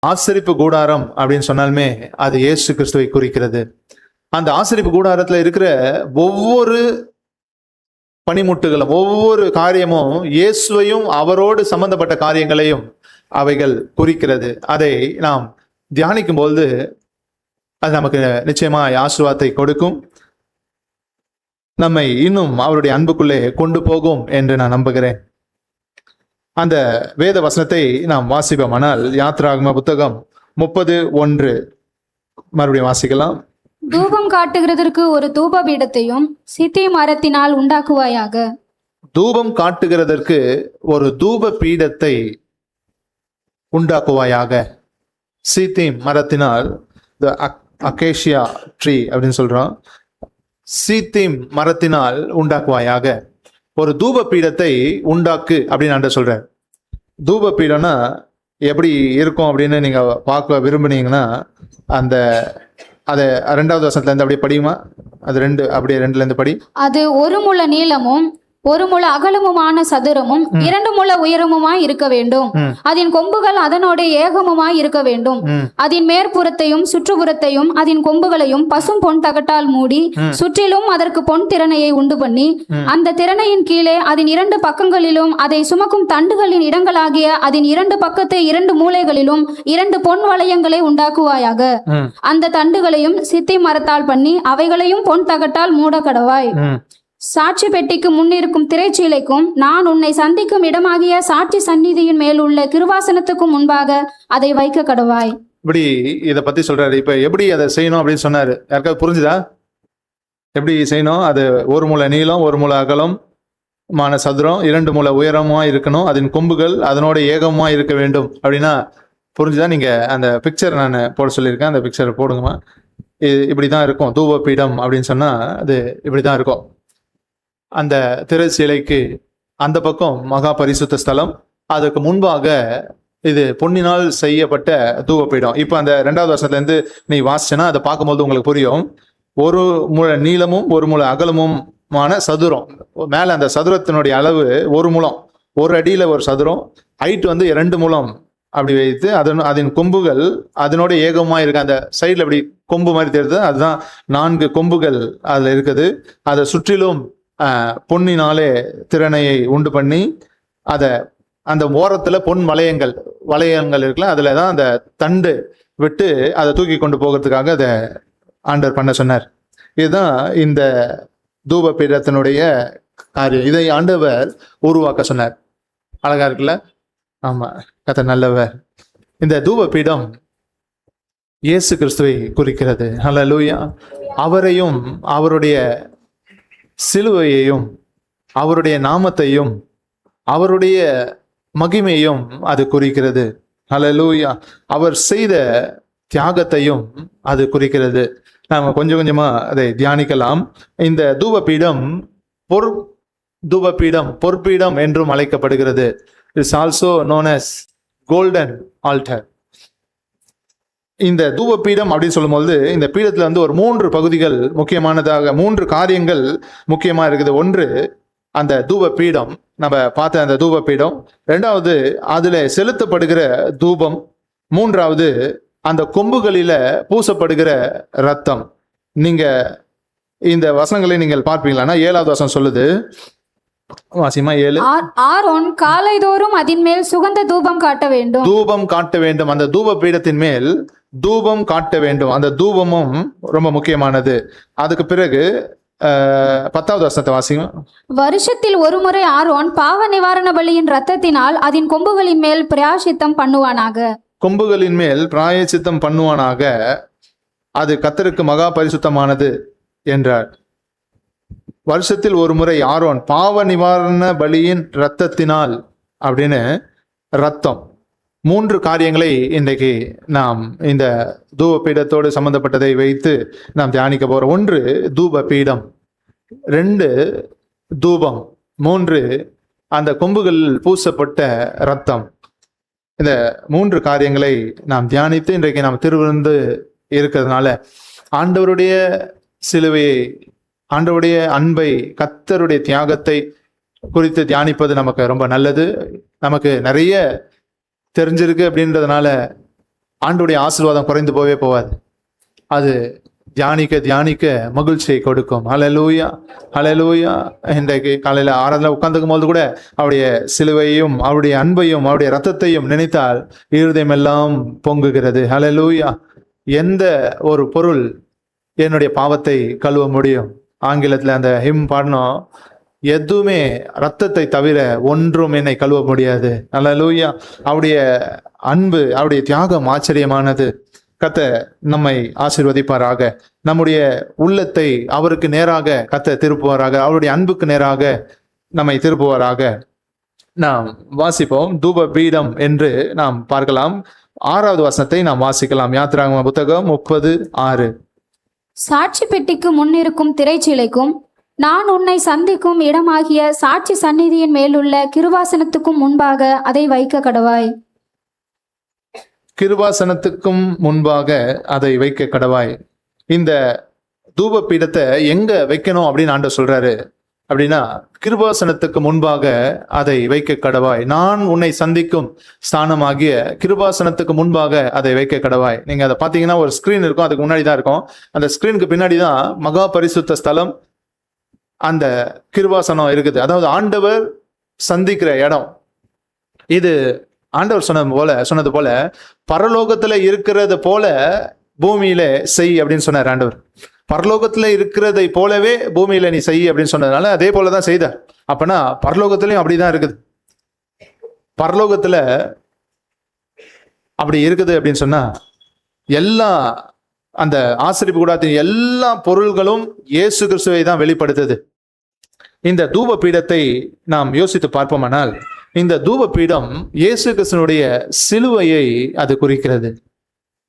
ஆசரிப்பு கூடாரம் அப்படின்னு சொன்னாலுமே அது இயேசு கிறிஸ்துவை குறிக்கிறது. அந்த ஆசரிப்பு கூடாரத்துல இருக்கிற ஒவ்வொரு பனிமுட்டுகளும், ஒவ்வொரு காரியமும் இயேசுவையும் அவரோடு சம்பந்தப்பட்ட காரியங்களையும் அவைகள் குறிக்கிறது. அதை நாம் தியானிக்கும் போது அது நமக்கு நிச்சயமா ஆசீர்வாதத்தை கொடுக்கும், நம்மை இன்னும் அவருடைய அன்புக்குள்ளே கொண்டு போகும் என்று நான் நம்புகிறேன். அந்த வேத வசனத்தை நாம் வாசிப்போமானால் யாத்ராகம புத்தகம் 30:1 மறுபடியும் வாசிக்கலாம். தூபம் காட்டுகிறதற்கு ஒரு தூப பீடத்தையும் சித்தி மரத்தினால் உண்டாக்குவாயாக. தூபம் காட்டுகிறதற்கு ஒரு தூப பீடத்தை உண்டாக்குவாயாக. சீத்தீம் மரத்தினால், அகேஷியா ட்ரீ அப்படின்னு சொல்றோம், சீத்தீம் மரத்தினால் உண்டாக்குவாயாக. ஒரு தூப பீடத்தை உண்டாக்கு அப்படின்னு நான் சொல்றேன். தூப பீடம்னா எப்படி இருக்கும் அப்படின்னு நீங்க பார்க்க விரும்புனீங்கன்னா அதை 2வது வசனத்துல இருந்து அப்படியே படியுமா? அது 2ல இருந்து படி. அது 1 முழ நீளமும் 1 முழ அகலமுமான சதுரமும் 2 முழ உயரமுமாய் இருக்க வேண்டும். அதன் கொம்புகள் அதனோட ஏகமுமாய் இருக்க வேண்டும். அதன் மேற்புறத்தையும் சுற்றுப்புறத்தையும் அதன் கொம்புகளையும் பசும் பொன் தகட்டால் மூடி சுற்றிலும் அதற்கு பொன் திறனையை உண்டு பண்ணி அந்த திறனையின் கீழே அதன் 2 பக்கங்களிலும் அதை சுமக்கும் தண்டுகளின் இடங்களாகிய அதன் 2 பக்கத்து 2 மூலைகளிலும் 2 பொன் வளையங்களை உண்டாக்குவாயாக. அந்த தண்டுகளையும் சித்தி மரத்தால் பண்ணி அவைகளையும் பொன் தகட்டால் மூட கடவாய். சாட்சி பெட்டிக்கு முன்னிருக்கும் திரைச்சீலைக்கும் நான் உன்னை சந்திக்கும் இடமாகிய சாட்சி சந்நிதியின் மேல் உள்ள கிருபாசனத்துக்கும் முன்பாக அதை வைக்க கடவாய். இப்படி இதை பத்தி சொல்றாரு. இப்ப எப்படி அதை செய்யணும் அப்படின்னு சொன்னாரு. யாருக்காவது புரிஞ்சுதா? எப்படி செய்யணும்? அது 1 முழ நீளம் 1 முழ அகலம் மான சதுரம், 2 முழ உயரமா இருக்கணும், அதன் கொம்புகள் அதனோட ஏகமா இருக்க வேண்டும் அப்படின்னா புரிஞ்சுதா? நீங்க அந்த பிக்சர் நான் போட சொல்லியிருக்கேன், அந்த பிக்சர் போடுங்கம்மா. இப்படிதான் இருக்கும் தூப பீடம் அப்படின்னு சொன்னா அது இப்படிதான் இருக்கும். அந்த திரைச்சீலைக்கு அந்த பக்கம் மகா பரிசுத்த ஸ்தலம், அதுக்கு முன்பாக இது பொன்னினால் செய்யப்பட்ட தூபபீடம். இப்போ அந்த 2வது வருஷத்துல இருந்து நீ வாசிச்சனா அதை பார்க்கும்போது உங்களுக்கு புரியும். 1 முழ நீளமும் 1 முழ அகலமுமான சதுரம். மேல அந்த சதுரத்தினுடைய அளவு 1 முழம், 1 அடியில ஒரு சதுரம், ஹைட் 2 முழம் அப்படி வைத்து அதன் கொம்புகள் அதனோட ஏகமா இருக்கு. அந்த சைட்ல அப்படி கொம்பு மாதிரி தெரியுது, அதுதான் 4 கொம்புகள் அதுல இருக்குது. அதை சுற்றிலும் பொன்னினாலே திறனையை உண்டு பண்ணி அந்த ஓரத்துல பொன் வளையங்கள் இருக்குல்ல, அதுலதான் அந்த தண்டு விட்டு அதை தூக்கி கொண்டு போகிறதுக்காக அதை ஆண்டவர் பண்ண சொன்னார். இதுதான் இந்த தூப பீடத்தினுடைய காரியம். இதை ஆண்டவர் உருவாக்க சொன்னார். அழகா இருக்குல்ல? ஆமா, கர்த்தர் நல்லவர். இந்த தூப பீடம் இயேசு கிறிஸ்துவை குறிக்கிறது. ஹல்லேலூயா. அவரையும் அவருடைய சிலுவையையும் அவருடைய நாமத்தையும் அவருடைய மகிமையும் அது குறிக்கிறது. ஹல்லேலூயா. அவர் செய்த தியாகத்தையும் அது குறிக்கிறது. நாம கொஞ்சம் கொஞ்சமா அதை தியானிக்கலாம். இந்த தூபபீடம் பொற்பீடம் என்றும் அழைக்கப்படுகிறது. It's also known as golden altar. இந்த தூபபீடம் அப்படின்னு சொல்லும்போது இந்த பீடத்துல ஒரு 3 பகுதிகள் முக்கியமானதாக, 3 காரியங்கள் முக்கியமா இருக்குது. ஒன்று அந்த தூபபீடம், நம்ம பார்த்த அந்த தூபபீடம். 2வது அதுல செலுத்தப்படுகிற தூபம். 3வது அந்த கொம்புகளில பூசப்படுகிற ரத்தம். நீங்க இந்த வசனங்களை நீங்கள் பார்ப்பீங்களா? 7வது வசனம் சொல்லுது, வாசிமா 7. ஆரோன் காலைதோறும் அதின் மேல் சுகந்த தூபம் காட்ட வேண்டும். அந்த தூப பீடத்தின் மேல் தூபம் காட்ட வேண்டும். அந்த தூபமும் ரொம்ப முக்கியமானது. அதுக்கு பிறகு 10வது வசனத்தை வாசிங்க. வருஷத்தில் ஒரு முறை ஆரோன் பாவ நிவாரண பலியின் ரத்தத்தினால் அதன் கொம்புகளின் மேல் பிராயச்சித்தம் பண்ணுவானாக. அது கர்த்தருக்கு மகா பரிசுத்தமானது என்றார். வருஷத்தில் ஒரு முறை ஆரோன் பாவ நிவாரண பலியின் ரத்தத்தினால் அப்படின்னு ரத்தம். 3 காரியங்களை இன்றைக்கு நாம் இந்த தூப பீடத்தோடு சம்பந்தப்பட்டதை வைத்து நாம் தியானிக்க போறோம். 1 தூப பீடம், 2 தூபம், 3 அந்த கொம்புகளில் பூசப்பட்ட ரத்தம். இந்த 3 காரியங்களை நாம் தியானித்து இன்றைக்கு நாம் திருவிருந்து இருக்கிறதுனால ஆண்டவருடைய சிலுவையை, ஆண்டவருடைய அன்பை, கர்த்தருடைய தியாகத்தை குறித்து தியானிப்பது நமக்கு ரொம்ப நல்லது. நமக்கு நிறைய தெரிஞ்சிருக்கு அப்படின்றதுனால ஆண்டுடைய ஆசீர்வாதம் குறைந்து போவே போகாது. அது தியானிக்க தியானிக்க மகிழ்ச்சியை கொடுக்கும். ஹல்லேலூயா, ஹல்லேலூயா. இன்றைக்கு காலையில் ஆராதனை உட்கார்ந்துக்கும் போது கூட அவருடைய சிலுவையும் அவருடைய அன்பையும் அவருடைய ரத்தத்தையும் நினைத்தால் இருதயம் எல்லாம் பொங்குகிறது. ஹல்லேலூயா. எந்த ஒரு பொருள் என்னுடைய பாவத்தை கழுவ முடியும்? ஆங்கிலத்தில் அந்த ஹிம் பாடணும், எதுவுமே ரத்தத்தை தவிர ஒன்றும் என்னை கழுவ முடியாது. ஹல்லேலூயா. அவருடைய அன்பு அவருடைய தியாகம் ஆச்சரியமானது. கர்த்தர் நம்மை ஆசீர்வதிப்பாராக. நம்முடைய உள்ளத்தை அவருக்கு நேராக கர்த்தர் திருப்புவாராக. அவருடைய அன்புக்கு நேராக நம்மை திருப்புவாராக. நாம் வாசிப்போம். தூப பீடம் என்று நாம் பார்க்கலாம். 6வது வசனத்தை நாம் வாசிக்கலாம். யாத்திராகம புத்தகம் 30:6. சாட்சி பெட்டிக்கு முன்னிருக்கும் திரைச்சீலைக்கும் நான் உன்னை சந்திக்கும் இடமாகிய சாட்சி சந்நிதியின் மேலுள்ள கிருபாசனத்துக்கும் முன்பாக அதை வைக்க கடவாய். கிருபாசனத்துக்கும் முன்பாக அதை வைக்க கடவாய். இந்த தூப பீடத்தை எங்க வைக்கணும் அப்படின்னு ஆண்டவர் சொல்றாரு அப்படின்னா, கிருபாசனத்துக்கு முன்பாக அதை வைக்க கடவாய். நான் உன்னை சந்திக்கும் ஸ்தானமாகிய கிருபாசனத்துக்கு முன்பாக அதை வைக்க கடவாய். நீங்க அதை பார்த்தீங்கன்னா ஒரு ஸ்கிரீன் இருக்கும், அதுக்கு முன்னாடி தான் இருக்கும். அந்த ஸ்கிரீனுக்கு பின்னாடி தான் மகா பரிசுத்த ஸ்தலம், அந்த கிருபாசனம் இருக்குது. அதாவது ஆண்டவர் சந்திக்கிற இடம் இது. ஆண்டவர் சொன்னது போல பரலோகத்துல இருக்கிறது போல பூமியில செய் அப்படின்னு சொன்னார் ஆண்டவர். பரலோகத்துல இருக்கிறதை போலவே பூமியில நீ செய் அப்படின்னு சொன்னதுனால அதே போலதான் செய்தார். அப்பனா பரலோகத்திலையும் அப்படிதான் இருக்குது. பரலோகத்துல அப்படி இருக்குது அப்படின்னு சொன்னா எல்லா அந்த ஆசரிப்பு கூடாரத்தின் எல்லா பொருள்களும் இயேசு கிறிஸ்துவை தான் வெளிப்படுத்துது. இந்த தூப பீடத்தை நாம் யோசித்து பார்ப்போமானால், இந்த தூப பீடம் இயேசு கிறிஸ்துவனுடைய சிலுவையை அது குறிக்கிறது.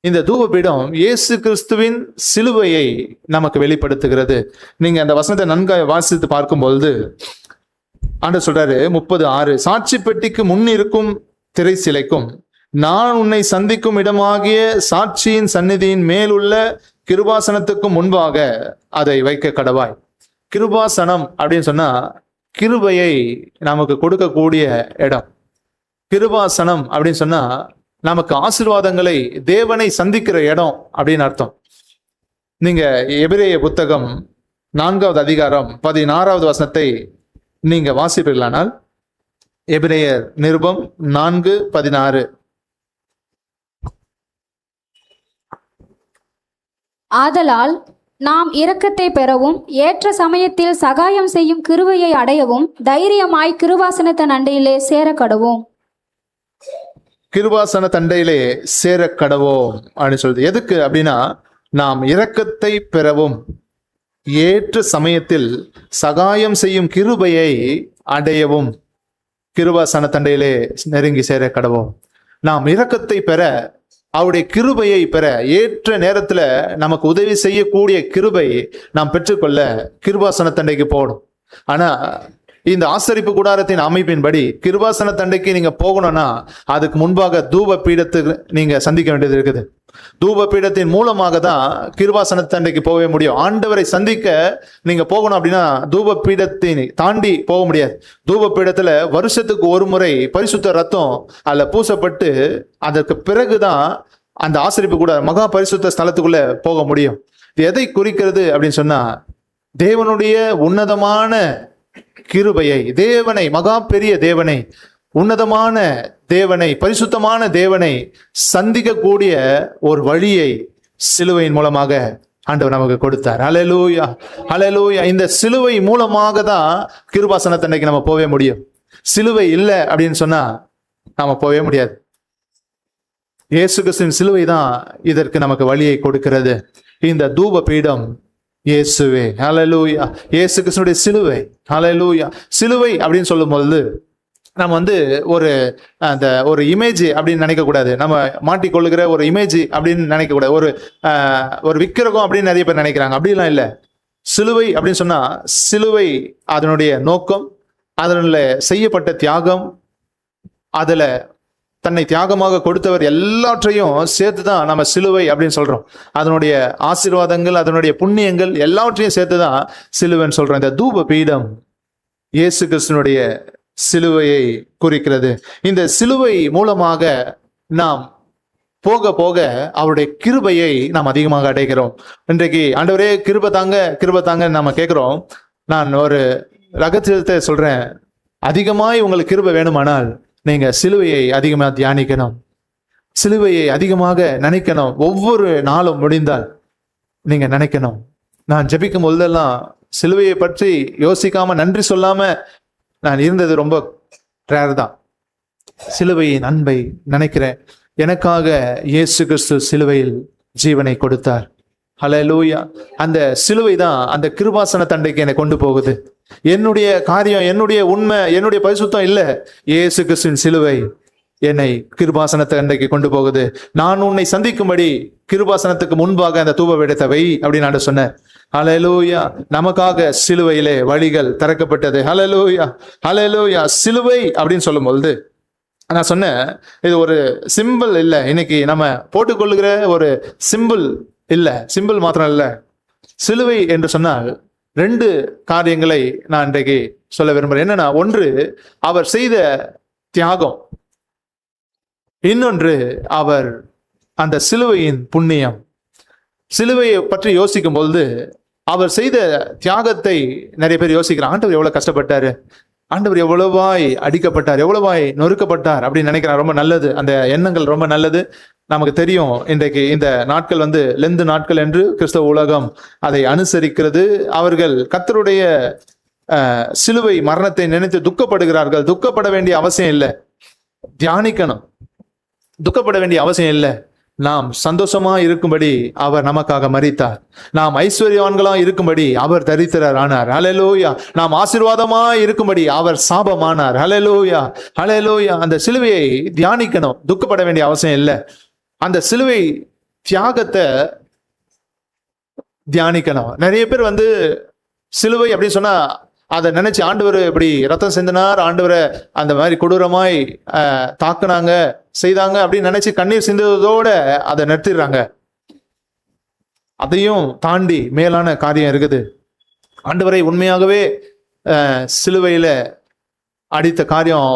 இந்த தூப பீடம் இயேசு கிறிஸ்துவின் சிலுவையை நமக்கு வெளிப்படுத்துகிறது. நீங்க அந்த வசனத்தை நன்காக வாசித்து பார்க்கும்பொழுது ஆண்டவர் சொல்றாரு 30:6, சாட்சி பெட்டிக்கு முன் இருக்கும் திரை சிலைக்கும் நான் உன்னை சந்திக்கும் இடமாகிய சாட்சியின் சந்நிதியின் மேலுள்ள கிருபாசனத்துக்கும் முன்பாக அதை வைக்க கடவாய். கிருபாசனம் அப்படின்னு சொன்னா கிருபையை நமக்கு கொடுக்கக்கூடிய இடம். கிருபாசனம் அப்படின்னு சொன்னா நமக்கு ஆசீர்வாதங்களை, தேவனை சந்திக்கிற இடம் அப்படின்னு அர்த்தம். நீங்க எபிரேய புத்தகம் 4வது அதிகாரம் 16வது வசனத்தை நீங்க வாசிப்பீர்களானால், எபிரேயர் நிருபம் 4:16. ஆதலால் நாம் இரக்கத்தை பெறவும் ஏற்ற சமயத்தில் சகாயம் செய்யும் கிருபையை அடையவும் தைரியமாய் கிருபாசன தண்டையிலே சேர கடவோம். கிருபாசன தண்டையிலே சேர கடவோம் அப்படின்னு சொல்லுது. எதுக்கு அப்படின்னா, நாம் இரக்கத்தை பெறவும் ஏற்ற சமயத்தில் சகாயம் செய்யும் கிருபையை அடையவும் கிருபாசன தண்டையிலே நெருங்கி சேர கடவோம். நாம் இரக்கத்தை பெற, அவருடைய கிருபையை பெற, ஏற்ற நேரத்துல நமக்கு உதவி செய்யக்கூடிய கிருபை நாம் பெற்றுக்கொள்ள கிருபாசன தண்டைக்கு போகணும். ஆனா இந்த ஆசரிப்பு கூடாரத்தின் அமைப்பின்படி கிருபாசன தண்டைக்கு நீங்க போகணும்னா அதுக்கு முன்பாக தூப பீடத்துக்கு நீங்க சந்திக்க வேண்டியது இருக்குது. தூப பீடத்தின் மூலமாக தான் கிருபாசன தண்டைக்கு போகவே முடியும். ஆண்டவரை சந்திக்க நீங்க போகணும் அப்படின்னா தூப பீடத்தை தாண்டி போக முடியாது. தூப பீடத்துல வருஷத்துக்கு ஒரு முறை பரிசுத்த ரத்தம் அதுல பூசப்பட்டு அதற்கு பிறகுதான் அந்த ஆசரிப்பு கூட மகா பரிசுத்த ஸ்தலத்துக்குள்ள போக முடியும். இது எதை குறிக்கிறது அப்படின்னு சொன்னா, தேவனுடைய உன்னதமான கிருபையை, தேவனை, மகா பெரிய தேவனை, உன்னதமான தேவனை, பரிசுத்தமான தேவனை சந்திக்கக்கூடிய ஒரு வழியை சிலுவையின் மூலமாக ஆண்டவர் நமக்கு கொடுத்தார். ஹல்லேலூயா, ஹல்லேலூயா. இந்த சிலுவை மூலமாக தான் கிருபாசன தண்டைக்கு நம்ம போவே முடியும். சிலுவை இல்லை அப்படின்னு சொன்னா நாம போவே முடியாது. இயேசு கிறிஸ்துவின் சிலுவை தான் இதற்கு நமக்கு வழியை கொடுக்கிறது. இந்த தூப பீடம் இயேசுவே. ஹல்லேலூயா. இயேசு கிறிஸ்துவினுடைய சிலுவை. ஹல்லேலூயா. சிலுவை அப்படின்னு சொல்லும் பொழுது நம்ம ஒரு இமேஜ் அப்படின்னு நினைக்கக்கூடாது. நம்ம மாட்டிக்கொள்ளுகிற ஒரு இமேஜ் அப்படின்னு நினைக்கக்கூடாது. ஒரு விக்கிரகம் அப்படின்னு நிறைய பேர் நினைக்கிறாங்க. அப்படிலாம் இல்லை. சிலுவை அப்படின்னு சொன்னா சிலுவை அதனுடைய நோக்கம், அதனுள்ள செய்யப்பட்ட தியாகம், அதுல தன்னை தியாகமாக கொடுத்தவர் எல்லாவற்றையும் சேர்த்து தான் நம்ம சிலுவை அப்படின்னு சொல்றோம். அதனுடைய ஆசீர்வாதங்கள், அதனுடைய புண்ணியங்கள் எல்லாவற்றையும் சேர்த்து தான் சிலுவைன்னு சொல்றோம். இந்த தூப பீடம் இயேசு கிறிஸ்துனுடைய சிலுவையை குறிக்கிறது. இந்த சிலுவை மூலமாக நாம் போக போக அவருடைய கிருபையை நாம் அதிகமாக அடைகிறோம். இன்றைக்கு ஆண்டவரே கிருபை தாங்க நம்ம கேட்கிறோம். நான் ஒரு ரகசியத்தை சொல்றேன். அதிகமாய் உங்களுக்கு கிருபை வேணுமானால் நீங்க சிலுவையை அதிகமாக தியானிக்கணும், சிலுவையை அதிகமாக நினைக்கணும். ஒவ்வொரு நாளும் முடிந்தால் நீங்க நினைக்கணும். நான் ஜெபிக்கும் பொழுதெல்லாம் சிலுவையை பற்றி யோசிக்காம நன்றி சொல்லாம நான் இருந்தது ரொம்ப ரேர் தான். சிலுவையின் அன்பை நினைக்கிறேன். எனக்காக இயேசு கிறிஸ்து சிலுவையில் ஜீவனை கொடுத்தார். ஹல்லேலூயா. அந்த சிலுவை தான் அந்த கிருபாசன தண்டைக்கு என்னை கொண்டு போகுது. என்னுடைய காரியம், என்னுடைய உண்மை, என்னுடைய பரிசுத்தம் இல்லை. இயேசு கிறிஸ்துவின் சிலுவை என்னை கிருபாசனத்தை அன்றைக்கு கொண்டு போகுது. நான் உன்னை சந்திக்கும்படி கிருபாசனத்துக்கு முன்பாக அந்த தூப வேடத்தை வை அப்படின்னு நான் சொன்னேன். ஹல்லேலூயா. நமக்காக சிலுவையிலே வழிகள் திறக்கப்பட்டது. ஹல்லேலூயா, ஹல்லேலூயா. சிலுவை அப்படின்னு சொல்லும் பொழுது நான் சொன்னேன், இது ஒரு சிம்பிள் இல்லை, இன்னைக்கு நம்ம போட்டுக்கொள்ளுகிற ஒரு சிம்பிள் இல்லை, சிம்பிள் மாத்திரம் இல்லை. சிலுவை என்று சொன்னால் 2 காரியங்களை நான் இன்றைக்கு சொல்ல விரும்புகிறேன். என்னன்னா, ஒன்று அவர் செய்த தியாகம், இன்னொன்று அவர் அந்த சிலுவையின் புண்ணியம். சிலுவையை பற்றி யோசிக்கும் பொழுது அவர் செய்த தியாகத்தை நிறைய பேர் யோசிக்கிறார். ஆண்டவர் எவ்வளவு கஷ்டப்பட்டாரு, ஆண்டவர் எவ்வளவாய் அடிக்கப்பட்டார், எவ்வளவாய் நொறுக்கப்பட்டார் அப்படின்னு நினைக்கிறார். ரொம்ப நல்லது, அந்த எண்ணங்கள் ரொம்ப நல்லது. நமக்கு தெரியும் இன்றைக்கு இந்த நாட்கள் லெந்து நாட்கள் என்று கிறிஸ்தவ உலகம் அதை அனுசரிக்கிறது. அவர்கள் கர்த்தருடைய சிலுவை மரணத்தை நினைத்து துக்கப்படுகிறார்கள். துக்கப்பட வேண்டிய அவசியம் இல்லை, தியானிக்கணும். துக்கப்பட வேண்டிய அவசியம் இல்லை. நாம் சந்தோஷமா இருக்கும்படி அவர் நமக்காக மரித்தார். நாம் ஐஸ்வர்யவான்களா இருக்கும்படி அவர் தரித்திரர் ஆனார். ஹல்லேலூயா. நாம் ஆசீர்வாதமா இருக்கும்படி அவர் சாபமானார். ஹல்லேலூயா, ஹல்லேலூயா. அந்த சிலுவையை தியானிக்கணும், துக்கப்பட வேண்டிய அவசியம் இல்லை. அந்த சிலுவை தியாகத்தை தியானிக்கணும். நிறைய பேர் சிலுவை அப்படின்னு சொன்னா அதை நினைச்சு ஆண்டவர் இப்படி ரத்தம் சிந்தினார், ஆண்டவரை அந்த மாதிரி கொடூரமாய் தாக்குனாங்க, செய்தாங்க அப்படின்னு நினைச்சு கண்ணீர் சிந்துவதோட அதை நிறுத்திடுறாங்க. அதையும் தாண்டி மேலான காரியம் இருக்குது. ஆண்டவரை உண்மையாகவே சிலுவையில அடித்த காரியம்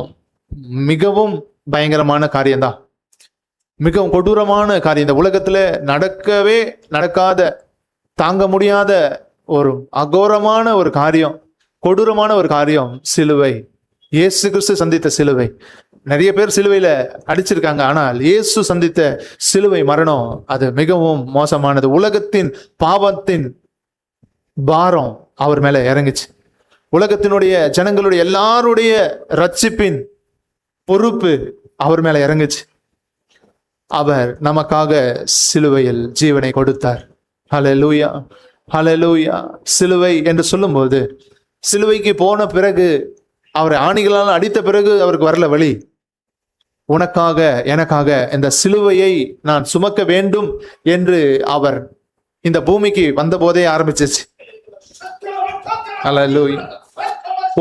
மிகவும் பயங்கரமான காரியம்தான், மிகவும் கொடூரமான காரியம். இந்த உலகத்துல நடக்கவே நடக்காத, தாங்க முடியாத ஒரு அகோரமான ஒரு காரியம், கொடூரமான ஒரு காரியம் சிலுவை. இயேசு கிறிஸ்து சந்தித்த சிலுவை. நிறைய பேர் சிலுவையில அடிச்சிருக்காங்க, ஆனால் இயேசு சந்தித்த சிலுவை மரணம் அது மிகவும் மோசமானது. உலகத்தின் பாவத்தின் பாரம் அவர் மேல இறங்குச்சு. உலகத்தினுடைய ஜனங்களுடைய எல்லாருடைய ரட்சிப்பின் பொறுப்பு அவர் மேல இறங்குச்சு. அவர் நமக்காக சிலுவையில் ஜீவனை கொடுத்தார். ஹல்லேலூயா, ஹல்லேலூயா. சிலுவை என்று சொல்லும்போது, சிலுவைக்கு போன பிறகு, அவரை ஆணிகளால் அடித்த பிறகு அவருக்கு வரல வழி. உனக்காக எனக்காக இந்த சிலுவையை நான் சுமக்க வேண்டும் என்று அவர் இந்த பூமிக்கு வந்த போதே ஆரம்பிச்சிச்சு. ஹல்லேலூயா.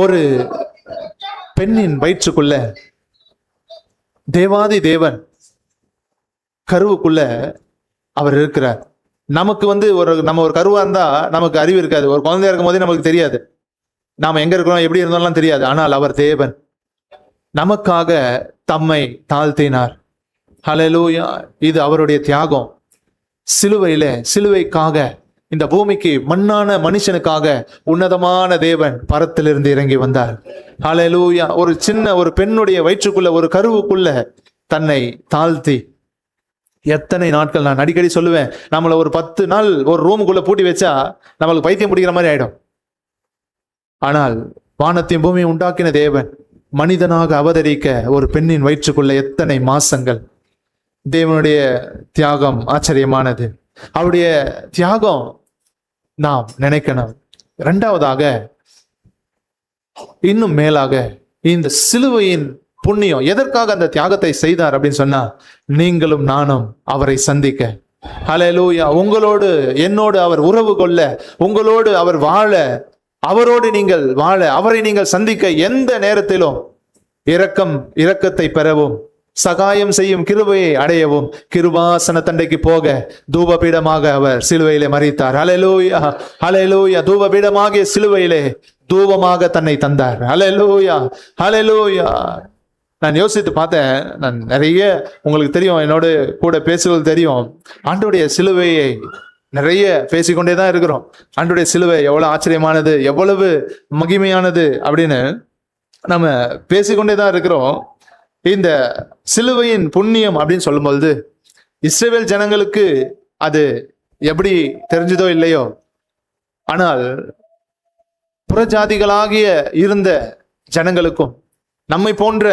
ஒரு பெண்ணின் வயிற்றுக்குள்ள தேவாதி தேவன் கருவுக்குள்ள அவர் இருக்கிறார். நமக்கு நம்ம ஒரு கருவா இருந்தா நமக்கு அறிவு இருக்காது. ஒரு குழந்தையா இருக்கும் போதே நமக்கு தெரியாது, நாம எங்க இருக்கிறோம், எப்படி இருந்தாலும் தெரியாது. ஆனால் அவர் தேவன் நமக்காக தம்மை தாழ்த்தினார். ஹல்லேலூயா. இது அவருடைய தியாகம். சிலுவைக்காக, இந்த பூமிக்கு மண்ணான மனுஷனுக்காக உன்னதமான தேவன் பரத்திலிருந்து இறங்கி வந்தார். ஹல்லேலூயா. ஒரு பெண்ணுடைய வயிற்றுக்குள்ள, ஒரு கருவுக்குள்ள தன்னை தாழ்த்தி, எத்தனை நாட்கள், நான் அடிக்கடி சொல்லுவேன், நம்மளை ஒரு 10 நாள் ஒரு ரூமுக்குள்ள பூட்டி வச்சா நம்மளுக்கு பைத்தியம் பிடிக்கிற மாதிரி ஆயிடும். ஆனால் வானத்தையும் பூமியை உண்டாக்கின தேவன் மனிதனாக அவதரிக்க ஒரு பெண்ணின் வயிற்றுக்குள்ள எத்தனை மாசங்கள். தேவனுடைய தியாகம் ஆச்சரியமானது. அவருடைய தியாகம் நாம் நினைக்கணும். 2வதாக, இன்னும் மேலாக, இந்த சிலுவையின் புண்ணியம். எதற்காக அந்த தியாகத்தை செய்தார் அப்படின்னு சொன்னா, நீங்களும் நானும் அவரை சந்திக்க. ஹல்லேலூயா. உங்களோடு என்னோடு அவர் உறவு கொள்ள, உங்களோடு அவர் வாழ, அவரோடு நீங்கள் வாழ, அவரை நீங்கள் சந்திக்க, எந்த நேரத்திலும் இரக்கத்தை பெறவும், சகாயம் செய்யும் கிருபையை அடையவும், கிருபாசன தண்டைக்கு போக தூபபீடமாக அவர் சிலுவையிலே மரித்தார். ஹல்லேலூயா, ஹல்லேலூயா. தூபபீடமாகிய சிலுவையிலே தூபமாக தன்னை தந்தார். ஹல்லேலூயா, ஹல்லேலூயா. நான் யோசித்து பார்த்தேன். நான் நிறைய, உங்களுக்கு தெரியும், என்னோட கூட பேசுவது தெரியும், ஆண்டவருடைய சிலுவையை நிறைய பேசிக்கொண்டே தான் இருக்கிறோம். ஆண்டவருடைய சிலுவை எவ்வளவு ஆச்சரியமானது, எவ்வளவு மகிமையானது அப்படின்னு நம்ம பேசிக்கொண்டே தான் இருக்கிறோம். இந்த சிலுவையின் புண்ணியம் அப்படின்னு சொல்லும்போது இஸ்ரவேல் ஜனங்களுக்கு அது எப்படி தெரிஞ்சதோ இல்லையோ, ஆனால் புறஜாதிகளாகிய இருந்த ஜனங்களுக்கும் நம்மை போன்ற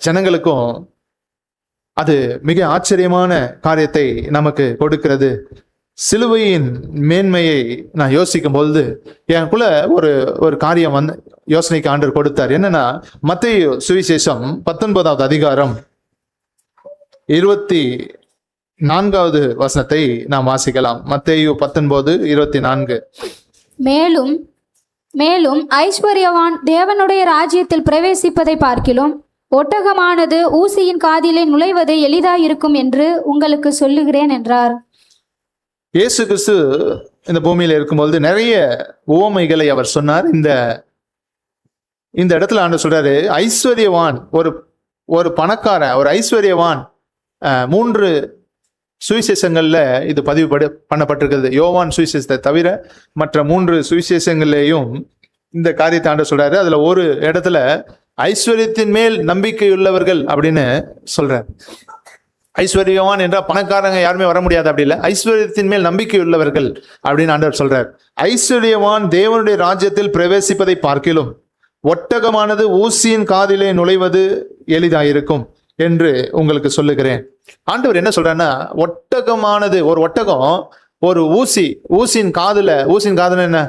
ஜனங்களுக்கும் அது மிக ஆச்சரியமான காரியத்தை நமக்கு கொடுக்கிறது. சிலுவையின் மேன்மையை நான் யோசிக்கும் பொழுது எனக்குள்ள ஒரு காரியம் யோசனைக்கு ஆண்டவர் கொடுத்தார். என்னன்னா, மத்தேயு சுவிசேஷம் 19வது அதிகாரம் 24வது வசனத்தை நாம் வாசிக்கலாம். மத்தேயு 19:24. மேலும் ஐஸ்வர்யவான் தேவனுடைய ராஜ்யத்தில் பிரவேசிப்பதை பார்க்கிலும் ஒட்டகமானது ஊசியின் காதிலே நுழைவது எளிதாயிருக்கும் என்று உங்களுக்கு சொல்லுகிறேன் என்றார். இயேசு கிறிஸ்து இந்த பூமியில இருக்கும்போது நிறைய உவமைகளை அவர் சொன்னார். இந்த இடத்துல ஆண்டு சொல்றாரு, ஐஸ்வர்யவான், ஒரு பணக்காரன், ஒரு ஐஸ்வர்யவான். 3 சுவிசேஷங்கள்ல இது பதிவு பண்ணப்பட்டிருக்கிறது. யோவான் சுவிசேஷத்தை தவிர மற்ற 3 சுவிசேஷங்கள்லேயும் இந்த காரியத்தை ஆண்டு சொல்றாரு. அதுல ஒரு இடத்துல ஐஸ்வர்யத்தின் மேல் நம்பிக்கையுள்ளவர்கள் அப்படின்னு சொல்றார். ஐஸ்வர்யவான் என்ற பணக்காரங்க யாருமே வர முடியாது அப்படி இல்லை, ஐஸ்வர்யத்தின் மேல் நம்பிக்கை உள்ளவர்கள் அப்படின்னு ஆண்டவர் சொல்றார். ஐஸ்வர்யவான் தேவனுடைய ராஜ்யத்தில் பிரவேசிப்பதை பார்க்கிலும் ஒட்டகமானது ஊசியின் காதிலே நுழைவது எளிதாயிருக்கும் என்று உங்களுக்கு சொல்லுகிறேன். ஆண்டவர் என்ன சொல்றாருன்னா, ஒட்டகமானது, ஒரு ஒட்டகம் ஒரு ஊசியின் காதுல என்ன,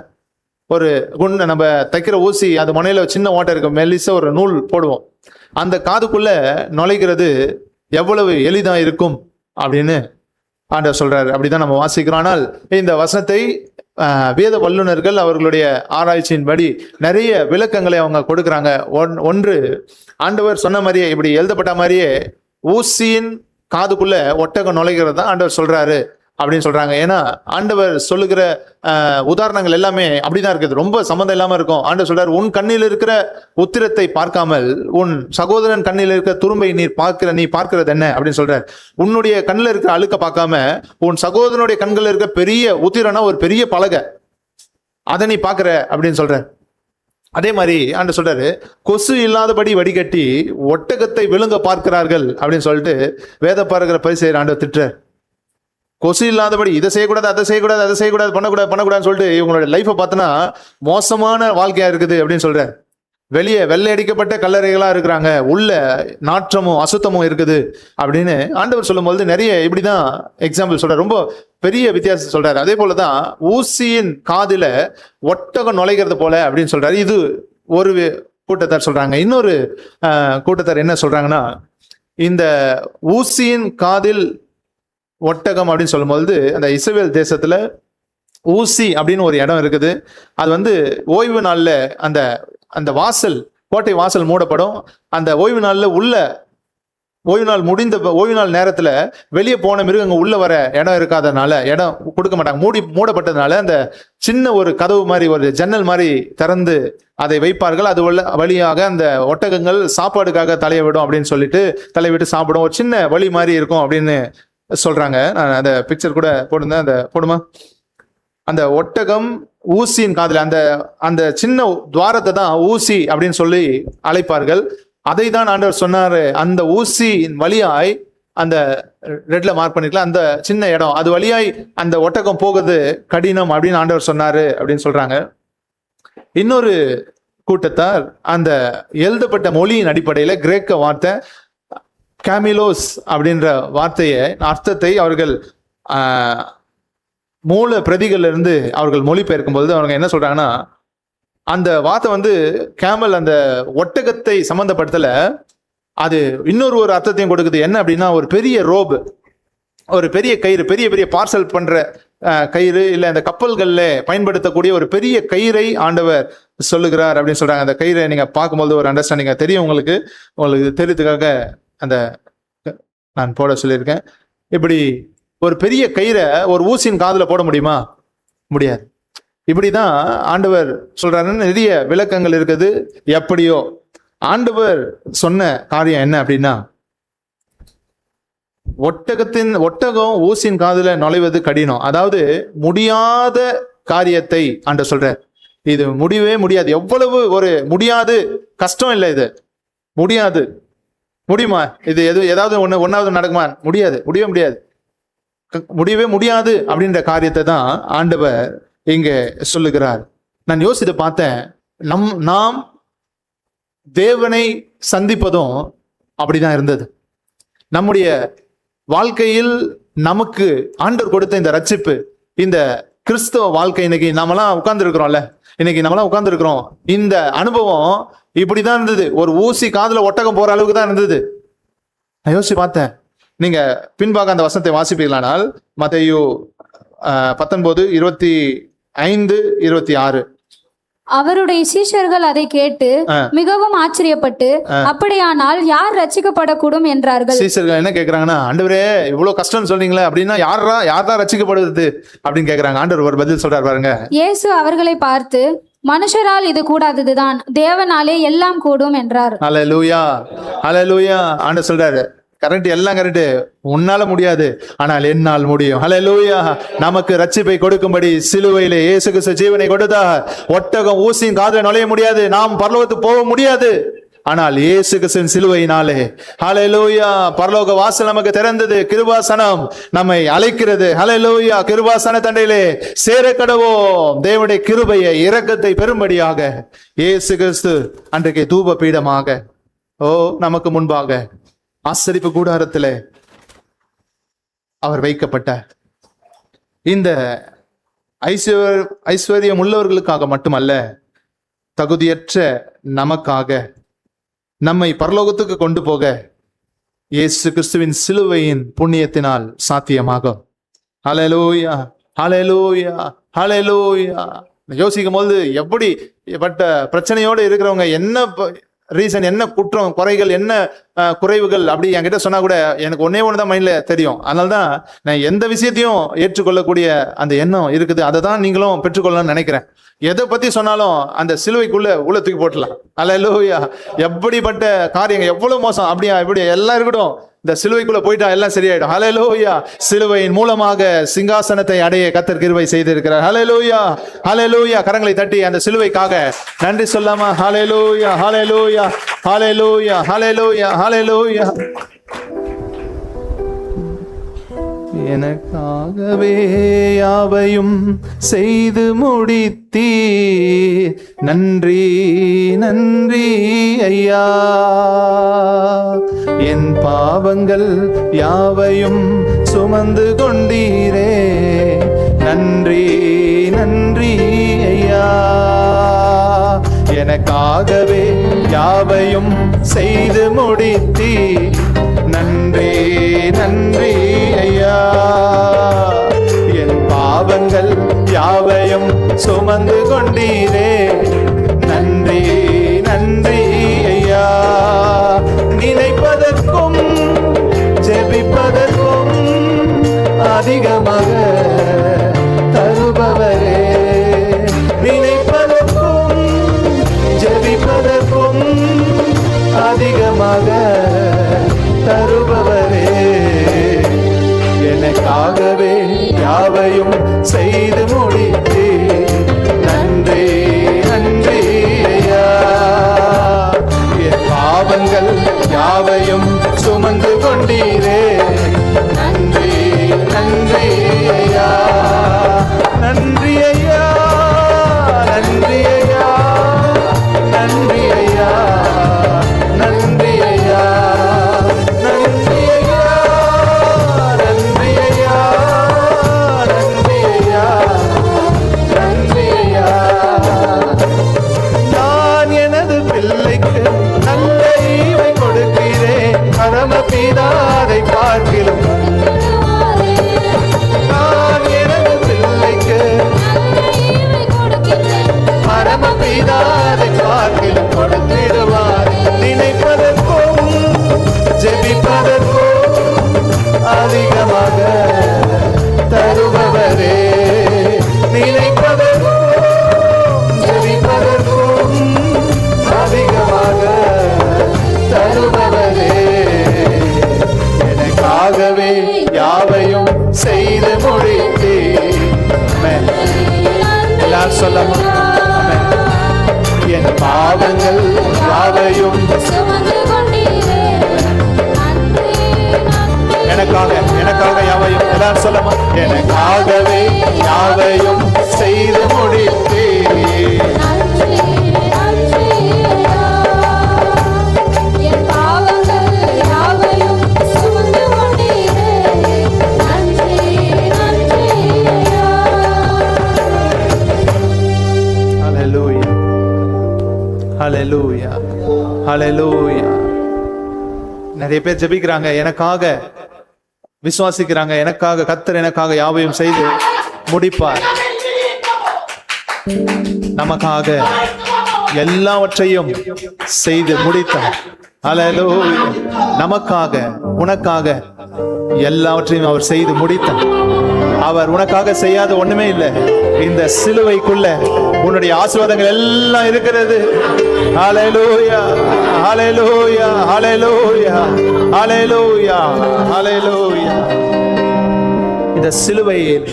ஒரு குண்டு நம்ம தைக்கிற ஊசி, அது முனையில சின்ன ஓட்டை இருக்கும், மெல்லிச ஒரு நூல் போடுவோம், அந்த காதுக்குள்ள நுழைகிறது எவ்வளவு எளிதா இருக்கும் அப்படின்னு ஆண்டவர் சொல்றாரு. அப்படிதான் நம்ம வாசிக்கிறோம். ஆனால் இந்த வசனத்தை வேத வல்லுநர்கள் அவர்களுடைய ஆராய்ச்சியின்படி நிறைய விளக்கங்களை அவங்க கொடுக்குறாங்க. ஒன்று, ஆண்டவர் சொன்ன மாதிரியே, இப்படி எழுதப்பட்ட மாதிரியே ஊசியின் காதுக்குள்ள ஒட்டகம் நுழைகிறது தான் ஆண்டவர் சொல்றாரு அப்படின்னு சொல்றாங்க. ஏன்னா ஆண்டவர் சொல்லுகிற உதாரணங்கள் எல்லாமே அப்படிதான் இருக்குது, ரொம்ப சம்மந்தம் இல்லாம இருக்கும். ஆண்டவர் சொல்றாரு, உன் கண்ணில் இருக்கிற உத்திரத்தை பார்க்காமல் உன் சகோதரன் கண்ணில் இருக்கிற துரும்பை நீ பார்க்கிறது என்ன அப்படின்னு சொல்றாரு. உன்னுடைய கண்ணில் இருக்கிற அழுக்க பார்க்காம உன் சகோதரனுடைய கண்களில் இருக்கிற பெரிய உத்திரனா, ஒரு பெரிய பலகை, அதை நீ பார்க்கிற அப்படின்னு சொல்ற. அதே மாதிரி ஆண்டவர் சொல்றாரு, கொசு இல்லாதபடி வடிகட்டி ஒட்டகத்தை விழுங்க பார்க்கிறார்கள் அப்படின்னு சொல்லிட்டு வேத பார்க்கிற பரிசேயர் ஆண்டவர் திட்டுறார். கொசு இல்லாதபடி இதை செய்யக்கூடாது, அதை செய்யக்கூடாது, பண்ணக்கூடாதுன்னு சொல்லிட்டு இவங்களோட லைஃப்பை பார்த்தோன்னா மோசமான வாழ்க்கையா இருக்குது அப்படின்னு சொல்றாரு. வெளியே வெள்ளை அடிக்கப்பட்ட கல்லறைகளா இருக்கிறாங்க, உள்ள நாற்றமும் அசுத்தமும் இருக்குது அப்படின்னு ஆண்டவர் சொல்லும்போது நிறைய இப்படிதான் எக்ஸாம்பிள் சொல்றாரு. ரொம்ப பெரிய வித்தியாசம் சொல்றாரு. அதே போலதான் ஊசியின் காதுல ஒட்டகம் நுழைகிறது போல அப்படின்னு சொல்றாரு. இது ஒரு கூட்டத்தார் சொல்றாங்க. இன்னொரு கூட்டத்தார் என்ன சொல்றாங்கன்னா, இந்த ஊசியின் காதில் ஒட்டகம் அப்படின்னு சொல்லும்போது அந்த இஸ்ரவேல் தேசத்துல ஊசி அப்படின்னு ஒரு இடம் இருக்குது. அது ஓய்வு நாள்ல அந்த வாசல், கோட்டை வாசல் மூடப்படும். அந்த ஓய்வு நாள்ல ஓய்வு நாள் நேரத்துல வெளியே போன மிருகங்க உள்ள வர இடம் இருக்காதனால, இடம் கொடுக்க மாட்டாங்க, மூடப்பட்டதுனால அந்த சின்ன ஒரு கதவு மாதிரி, ஒரு ஜன்னல் மாதிரி திறந்து அதை வைப்பார்கள். அது வழியாக அந்த ஒட்டகங்கள் சாப்பாடுக்காக தலையை விடும் அப்படின்னு சொல்லிட்டு தலைவிட்டு சாப்பிடும். ஒரு சின்ன வழி மாதிரி இருக்கும் அப்படின்னு சொல்றாங்க. நான் அந்த பிக்சர் கூட போட்டிருந்தேன், அந்த போடுமா. அந்த ஒட்டகம் ஊசியின் காதுல அந்த சின்ன துவாரத்தை தான் ஊசி அப்படின்னு சொல்லி அழைப்பார்கள். அதை தான் ஆண்டவர் சொன்னாரு, அந்த ஊசியின் வழியாய், அந்த ரெட்ல மார்க் பண்ணிக்கலாம், அந்த சின்ன இடம், அது வழியாய் அந்த ஒட்டகம் போகுது கடினம் அப்படின்னு ஆண்டவர் சொன்னாரு அப்படின்னு சொல்றாங்க. இன்னொரு கூட்டத்தார் அந்த எழுதப்பட்ட மொழியின் அடிப்படையில கிரேக்க வார்த்தை கேமிலோஸ் அப்படின்ற வார்த்தையை அர்த்தத்தை அவர்கள் மூல பிரதிகள்ல இருந்து அவர்கள் மொழிபெயர்க்கும் பொழுது அவங்க என்ன சொல்றாங்கன்னா, அந்த வார்த்தை கேமல், அந்த ஒட்டகத்தை சம்பந்தப்படுத்தல, அது இன்னொரு அர்த்தத்தையும் கொடுக்குது. என்ன அப்படின்னா, ஒரு பெரிய ரோபு, ஒரு பெரிய கயிறு, பெரிய பெரிய பார்சல் பண்ற கயிறு, இல்லை அந்த கப்பல்கள்ல பயன்படுத்தக்கூடிய ஒரு பெரிய கயிறை ஆண்டவர் சொல்லுகிறார் அப்படின்னு சொல்றாங்க. அந்த கயிறை நீங்க பார்க்கும்போது ஒரு அண்டர்ஸ்டாண்டிங் தெரியும் உங்களுக்கு தெரியறதுக்காக நான் போட சொல்லியிருக்கேன். இப்படி ஒரு பெரிய கயிறை ஒரு ஊசியின் காதுல போட முடியுமா? முடியாது. இப்படிதான் ஆண்டவர் சொல்றாருன்னு நிறைய விளக்கங்கள் இருக்குது. எப்படியோ ஆண்டவர் சொன்ன காரியம் என்ன அப்படின்னா, ஒட்டகம் ஊசியின் காதுல நுழைவது கடினம். அதாவது முடியாத காரியத்தை ஆண்டவர் சொல்ற, இது முடியவே முடியாது. எவ்வளவு ஒரு முடியாது, கஷ்டம் இல்லை, இது முடியாது. முடியுமா? இது ஏதாவது ஒன்னாவது நடக்குமா? முடியவே முடியாது அப்படின்ற காரியத்தை தான் ஆண்டவர் இங்க சொல்லுகிறார். நான் யோசித்து பார்த்தேன், நாம் தேவனை சந்திப்பதும் அப்படிதான் இருந்தது. நம்முடைய வாழ்க்கையில் நமக்கு ஆண்டவர் கொடுத்த இந்த ரட்சிப்பு, இந்த கிறிஸ்தவ வாழ்க்கை, இன்னைக்கு நாமெல்லாம் உட்கார்ந்துருக்கிறோம். இந்த அனுபவம் இப்படிதான் இருந்தது. ஒரு ஊசி காதுல ஒட்டகம் போற அளவுக்கு தான் இருந்தது. நான் யோசிச்சு பார்த்தேன். நீங்க பின்பாக அந்த வசனத்தை வாசிப்பீர்களானால் மத்தேயு 19:25-26. அவருடைய சீஷர்கள் அதை கேட்டு மிகவும் ஆச்சரியப்பட்டு, அப்படியானால் யார் ரட்சிக்கப்படக்கூடும் என்றார்கள். சீஷர்கள் என்ன கேக்குறாங்கன்னா, ஆண்டவரே இவ்வளவு கஷ்டம் சொல்றீங்களே, அப்படின்னா யார்தான் ரட்சிக்கப்படுவது அப்படின்னு கேக்குறாங்க. ஆண்டவர் ஒரு பதில் சொல்றாரு பாருங்க. இயேசு அவர்களை பார்த்து, மனுஷரால் இது கூடாததுதான், தேவனாலே எல்லாம் கூடும் என்றார். ஹல்லேலூயா, ஹல்லேலூயா. ஆண்டவர் சொல்றாரு, கரெக்ட், எல்லாம் கரெக்ட், உன்னால முடியாது, ஆனால் என்னால் முடியும். ஹல்லேலூயா. நமக்கு ரட்சிப்பை கொடுக்கும்படி சிலுவையிலே இயேசு கிறிஸ்து ஜீவனை கொடுத்தார். ஒட்டகம் ஊசியின் காதுல நுழைய முடியாது, நாம் பரலோகத்துக்கு போக முடியாது, ஆனால் இயேசு கிறிஸ்துவின் சிலுவையினாலே ஹல்லேலூயா பரலோக வாசல் நமக்கு திறந்தது. கிருபாசனம் நம்மை அழைக்கிறது. ஹல்லேலூயா. கிருபாசன தண்டையிலே சேர கடவோம். தேவனுடைய கிருபையை இரக்கத்தை பெரும்படியாக இயேசு கிறிஸ்து அன்றைக்கு தூப பீடமாக நமக்கு முன்பாக ஆசரிப்பு கூடாரத்திலே அவர் வைக்கப்பட்டார். இந்த ஐஸ்வர்யம் உள்ளவர்களுக்காக மட்டுமல்ல, தகுதியற்ற நமக்காக, நம்மை பரலோகத்துக்கு கொண்டு போக இயேசு கிறிஸ்துவின் சிலுவையின் புண்ணியத்தினால் சாத்தியமாகும். ஹல்லேலூயா, ஹல்லேலூயா, ஹல்லேலூயா. யோசிக்கும் போது எப்படிப்பட்ட பிரச்சனையோடு இருக்கிறவங்க, என்ன ரீசன், என்ன குற்றம் குறைகள், என்ன குறைவுகள் அப்படி என்கிட்ட சொன்னா கூட எனக்கு ஒன்னே ஒண்ணுதான் மைண்ட்ல தெரியும். அதனால்தான் நான் எந்த விஷயத்தையும் ஏற்றுக்கொள்ளக்கூடிய அந்த எண்ணம் இருக்குது. அதை தான் நீங்களும் பெற்றுக்கொள்ளணும்னு நினைக்கிறேன். எதை பத்தி சொன்னாலும் அந்த சிலுவைக்குள்ள உள்ள தூக்கி போட்டலாம். ஹல்லேலூயா. எப்படிப்பட்ட காரியங்கள், எவ்வளவு மோசம், அப்படியா இப்படி எல்லாம் இருக்கட்டும், இந்த சிலுவைக்குள்ள போயிட்டா எல்லாம் சரியாயிடும். ஹல்லேலூயா. சிலுவையின் மூலமாக சிங்காசனத்தை அடைய கர்த்தர் கிருபை செய்திருக்கிறார். ஹல்லேலூயா, ஹல்லேலூயா. கரங்களை தட்டி அந்த சிலுவைக்காக நன்றி சொல்லாமா? ஹல்லேலூயா, ஹல்லேலூயா, ஹல்லேலூயா, ஹல்லேலூயா, ஹல்லேலூயா. எனக்காகவே யாவையும் செய்து முடித்தீர், நன்றி நன்றி ஐயா. என் பாவங்கள் யாவையும் சுமந்து கொண்டீரே, நன்றி நன்றி ஐயா. எனக்காகவே யாவையும் செய்து முடித்தீர், நன்றி நன்றி ஐயா. என் பாவங்கள் யாவையும் சுமந்து கொண்டீரே, நன்றி நன்றி ஐயா. நினைப்பதற்கும் ஜெபிப்பதற்கும் அதிகமாக தருபவரே, நினைப்பதற்கும் ஜெபிப்பதற்கும் அதிகமாக தருபவரே, எனக்காகவே யாவையும் செய்து முடித்தீர், நன்றி நன்றி ஐயா. என் பாவங்கள் யாவையும் சுமந்து கொண்டீரே, நன்றி நன்றி ஐயா. நன்றி ஐயா, நன்றி ஐயா, நன்றி ஐயா, நன்றி ஐயா, நன்றி ஐயா, நன்றி ஐயா, நன்றி ஐயா, நன்றி ஐயா. நான் எனது பிள்ளைக்கு நல்ல ஈவை கொடுக்கிறேன், பரமபிதாவை பார்க்கிலும். நான் எனது பிள்ளைக்கு பரமபிதாவை பார்க்கிலும் கொடுத்திடுவார். நினைப்பதற்கும் ஜெபிப்பதற்கும் அதிகமாக தருபவரே, நினைப்பதற்கும் ஜெபிப்பதற்கும் அதிகமாக எனக்காகவே யாவையும் செய்து முடித்தீர். ஆமென். எல்லாரும் சொல்லமா? ஆமென். என் பாவங்கள் யாவையும் எனக்காக யாவையும், எல்லாரும் சொல்லமா? எனக்காகவே யாவையும் செய்து முடித்தீர். ஹல்லேலூயா, ஹல்லேலூயா, ஹல்லேலூயா. நிறைய பேர் ஜெபிக்கிறாங்க, எனக்காக விசுவாசிக்கிறாங்க, எனக்காக கர்த்தர் எனக்காக யாவையும் செய்து முடிப்பார். நமக்காக எல்லாவற்றையும் செய்து முடித்தார். ஹல்லேலூயா. நமக்காக, உனக்காக எல்லாவற்றையும் அவர் செய்து முடித்தார். அவர் உனக்காக செய்யாத ஒண்ணுமே இல்லை. இந்த சிலுவைக்குள்ள உன்னுடைய ஆசீர்வாதங்கள் எல்லாம் இருக்கிறது. ஹல்லேலூயா, ஹல்லேலூயா, ஹல்லேலூயா, ஹல்லேலூயா, ஹல்லேலூயா. இந்த சிலுவையின்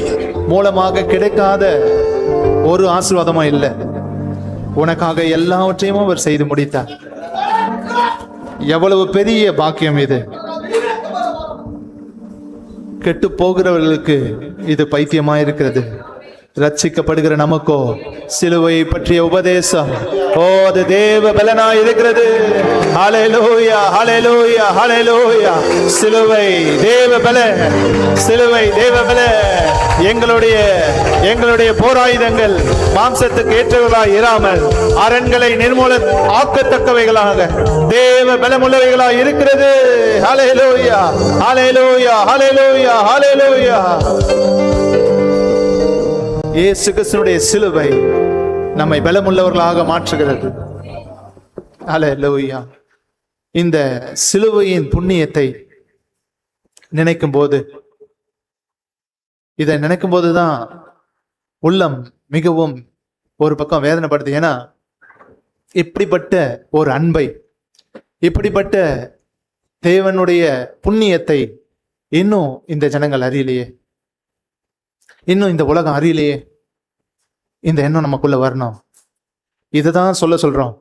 மூலமாக கிடைக்காத ஒரு ஆசீர்வாதமும் இல்லை. உனக்காக எல்லாவற்றையும் அவர் செய்து முடித்தார். எவ்வளவு பெரிய பாக்கியம் இது! கெட்டு போகிறவர்களுக்கு இது பைத்தியமா இருக்கிறது. ரட்சிக்கப்படுகிற நமக்கோ சிலுவை பற்றிய உபதேசம், ஓ, அது தேவ பலனாய் இருக்கிறது. ஹல்லேலூயா, ஹல்லேலூயா, ஹல்லேலூயா. சிலுவை தேவ பலன், சிலுவை தேவ பலன். எங்களுடைய போராயுதங்கள் மாம்சத்துக்கு ஏற்றவர்களாய் இராமல் அரண்களை நிர்மூல ஆக்கத்தக்கவைகளாக தேவ பலமுள்ளவைகளாய் இருக்கிறது. ஹல்லேலூயா, ஹல்லேலூயா, ஹல்லேலூயா, ஹல்லேலூயா. இயேசு கிறிஸ்துவினுடைய சிலுவை நம்மை பலமுள்ளவர்களாக மாற்றுகிறது. ஹல்லேலூயா. இந்த சிலுவையின் புண்ணியத்தை நினைக்கும் போது, இதை நினைக்கும் போதுதான் உள்ளம் மிகவும் ஒரு பக்கம் வேதனைப்படுது. ஏன்னா இப்படிப்பட்ட ஒரு அன்பை, இப்படிப்பட்ட தேவனுடைய புண்ணியத்தை இன்னும் இந்த ஜனங்கள் அறியலையே, இன்னும் இந்த உலகம் அறியலையே. இந்த எண்ணம் நமக்குள்ள வரணும். இதுதான் சொல்றோம்.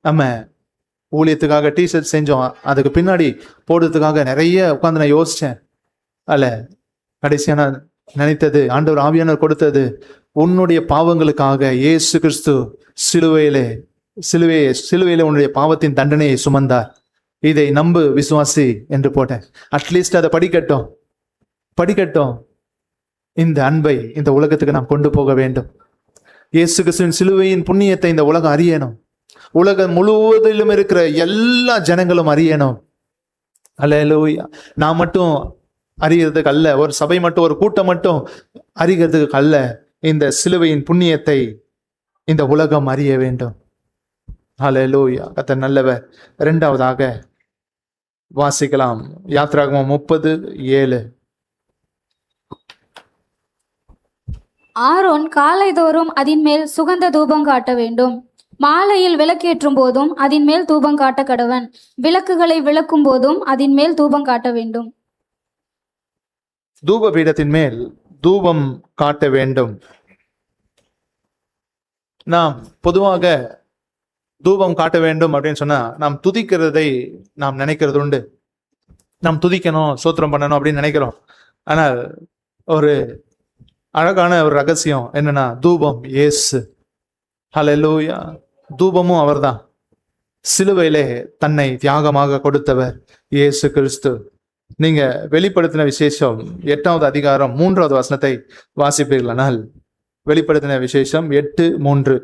நம்ம ஊழியத்துக்காக டிஷர்ட் செஞ்சோம், அதுக்கு பின்னாடி போடுறதுக்காக நிறைய உட்காந்து நான் யோசிச்சேன். அல்ல, கடைசியா நான் நினைத்தது, ஆண்டவர் ஆவியானவர் கொடுத்தது, உன்னுடைய பாவங்களுக்காக இயேசு கிறிஸ்து சிலுவையிலே உன்னுடைய பாவத்தின் தண்டனையை சுமந்தார். இதை நம்பு, விசுவாசி என்று போட்டேன். அட்லீஸ்ட் அதை படிக்கட்டும். இந்த அன்பை இந்த உலகத்துக்கு நாம் கொண்டு போக வேண்டும். இயேசு கிறிஸ்துவின் சிலுவையின் புண்ணியத்தை இந்த உலகம் அறியணும். உலகம் முழுவதிலும் இருக்கிற எல்லா ஜனங்களும் அறியணும். ஹல்லேலூயா. நான் மட்டும் அறிகிறதுக்கு அல்ல, ஒரு சபை மட்டும், ஒரு கூட்டம் மட்டும் அறிகிறதுக்கு அல்ல. இந்த சிலுவையின் புண்ணியத்தை இந்த உலகம் அறிய வேண்டும். ஹல்லேலூயா. கர்த்தர் நல்லவர். இரண்டாவதாக வாசிக்கலாம், யாத்திராகமம் 30:7. ஆரோன் காலைதோறும் அதின் மேல் சுகந்த தூபம் காட்ட வேண்டும். மாலையில் விளக்கேற்றும் போதும் அதின் மேல் தூபம் காட்ட கடவன். விளக்குகளை விளக்கும் போதும் அதின் மேல் தூபம் காட்ட வேண்டும். தூப பீடத்தின் மேல் தூபம் காட்ட வேண்டும். நாம் பொதுவாக தூபம் காட்ட வேண்டும் அப்படின்னு சொன்னா, நாம் துதிக்கிறதை நாம் நினைக்கிறது உண்டு. நாம் துதிக்கணும், ஸ்தோத்திரம் பண்ணணும் அப்படின்னு நினைக்கிறோம். ஆனால் ஒரு அழகான ஒரு ரகசியம் என்னன்னா, தூபம் இயேசு. ஹல்லேலூயா. தூபமும் அவர்தான். சிலுவையிலே தன்னை தியாகமாக கொடுத்தவர் இயேசு கிறிஸ்து. நீங்க வெளிப்படுத்தின விசேஷம் 8வது அதிகாரம் 3வது வசனத்தை வாசிப்பீர்களானால், வெளிப்படுத்தின விசேஷம் 8:3.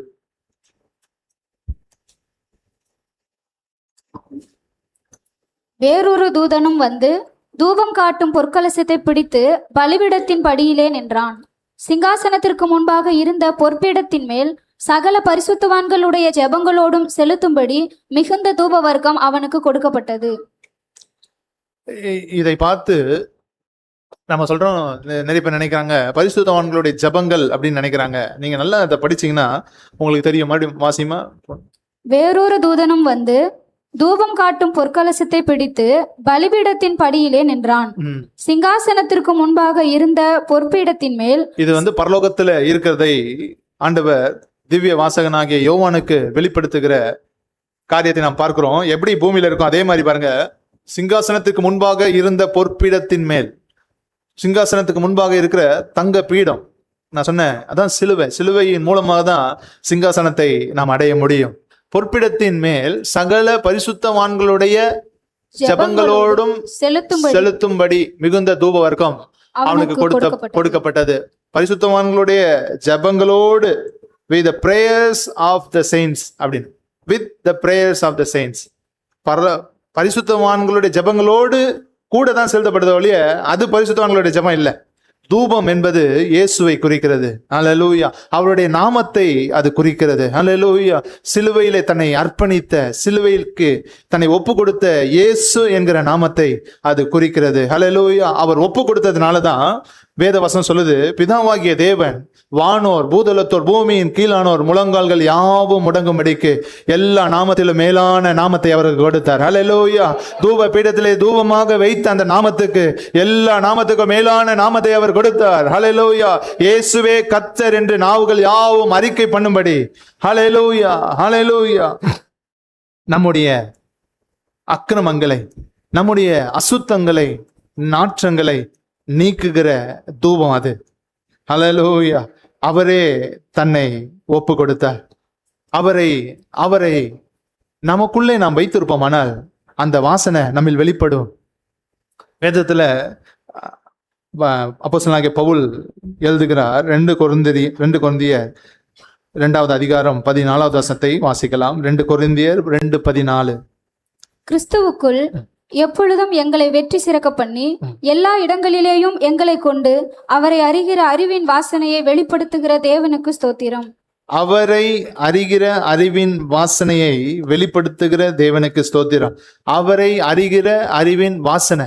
வேறொரு தூதனும் வந்து தூபம் காட்டும் பொற்கலசத்தை பிடித்து பலிபீடத்தின் படியிலே நின்றான். சிங்காசனத்திற்கு முன்பாக இருந்த பொற்பீடத்தின் மேல் சகல பரிசுத்தவான்களுடைய ஜெபங்களோடும் செலுத்தும்படி மிகுந்த தூப வர்க்கம் அவனுக்கு கொடுக்கப்பட்டது. இதை பார்த்து நம்ம சொல்றோம், நிறைய பேர் நினைக்கிறாங்க பரிசுத்தவான்களுடைய ஜெபங்கள் அப்படின்னு நினைக்கிறாங்க. நீங்க நல்லா அதை படிச்சீங்கன்னா உங்களுக்கு தெரியும். மறுபடியும் வாசிமா. வேறொரு தூதனும் வந்து தூபம் காட்டும் பொற்கலசத்தை பிடித்து பலிபீடத்தின் படியிலே நின்றான். சிங்காசனத்திற்கு முன்பாக இருந்த பொற்பீடத்தின் மேல், இது பரலோகத்துல இருக்கிறதை ஆண்டவர் திவ்ய வாசகனாகிய யோவானுக்கு வெளிப்படுத்துகிற காரியத்தை நாம் பார்க்கிறோம். எப்படி பூமியில இருக்கும் அதே மாதிரி பாருங்க, சிங்காசனத்துக்கு முன்பாக இருந்த பொற்பீடத்தின் மேல், சிங்காசனத்துக்கு முன்பாக இருக்கிற தங்க பீடம், நான் சொன்னேன் அதான் சிலுவை, சிலுவையின் மூலமாக தான் சிங்காசனத்தை நாம் அடைய முடியும். பொற்பிடத்தின் மேல் சகல பரிசுத்தவான்களுடைய ஜெபங்களோடும் செலுத்தும்படி மிகுந்த தூப வர்க்கம் அவனுக்கு கொடுக்கப்பட்டது. பரிசுத்தவான்களுடைய ஜெபங்களோடு with the prayers of the saints அப்படின்னு, with the prayers of the saints, பரிசுத்தவான்களுடைய ஜெபங்களோடு கூட தான் செலுத்தப்படுது ஒழிய அது பரிசுத்தவான்களுடைய ஜெபம் இல்லை. தூபம் என்பது இயேசுவை குறிக்கிறது. அல்லேலூயா. அவருடைய நாமத்தை அது குறிக்கிறது. அல்லேலூயா. சிலுவையிலே தன்னை அர்ப்பணித்த, சிலுவைக்கு தன்னை ஒப்பு கொடுத்த இயேசு என்கிற நாமத்தை அது குறிக்கிறது. அல்லேலூயா. அவர் ஒப்பு கொடுத்ததுனால தான் வேத வசனம் சொல்லுது, பிதாவாகிய தேவன் வானோர் பூதலத்தோர் பூமியின் கீழானோர் முழங்கால்கள் யாவும் முடங்கும்படிக்கு எல்லா நாமத்திலும் மேலான நாமத்தை அவருக்கு கொடுத்தார். அல்லேலூயா. தூப பீடத்திலே தூபமாக வைத்த அந்த நாமத்துக்கு, எல்லா நாமத்துக்கும் மேலான நாமத்தை அவர் கொடுத்தார். அல்லேலூயா. இயேசுவே கர்த்தர் என்று நாவுகள் யாவும் அறிக்கை பண்ணும்படி. அல்லேலூயா. அல்லேலூயா. நம்முடைய அக்கிரமங்களை, நம்முடைய அசுத்தங்களை, நாற்றங்களை நீக்குகிற தூபம் அது. அல்லேலூயா. அவரே தன்னை ஒப்பு கொடுத்தார். அவரை நமக்குள்ளே நாம் வைத்திருப்போமானால் அந்த வாசனை நம்மில் வெளிப்படும். வேதத்துல அப்போஸ்தலனாகிய பவுல் எழுதுகிறார். 2 கொரிந்தியர் 2வது அதிகாரம் 14வது வசனத்தை வாசிக்கலாம். 2 கொரிந்தியர் 2:14. கிறிஸ்துவுக்குள் எப்பொழுதும் எங்களை வெற்றி சிறக்க பண்ணி எல்லா இடங்களிலேயும் எங்களை கொண்டு அவரை அறிகிற அறிவின் வாசனையை வெளிப்படுத்துகிற தேவனுக்கு ஸ்தோத்திரம். அவரை அறிகிற அறிவின் வாசனையை வெளிப்படுத்துகிற தேவனுக்கு ஸ்தோத்திரம். அவரை அறிகிற அறிவின் வாசனை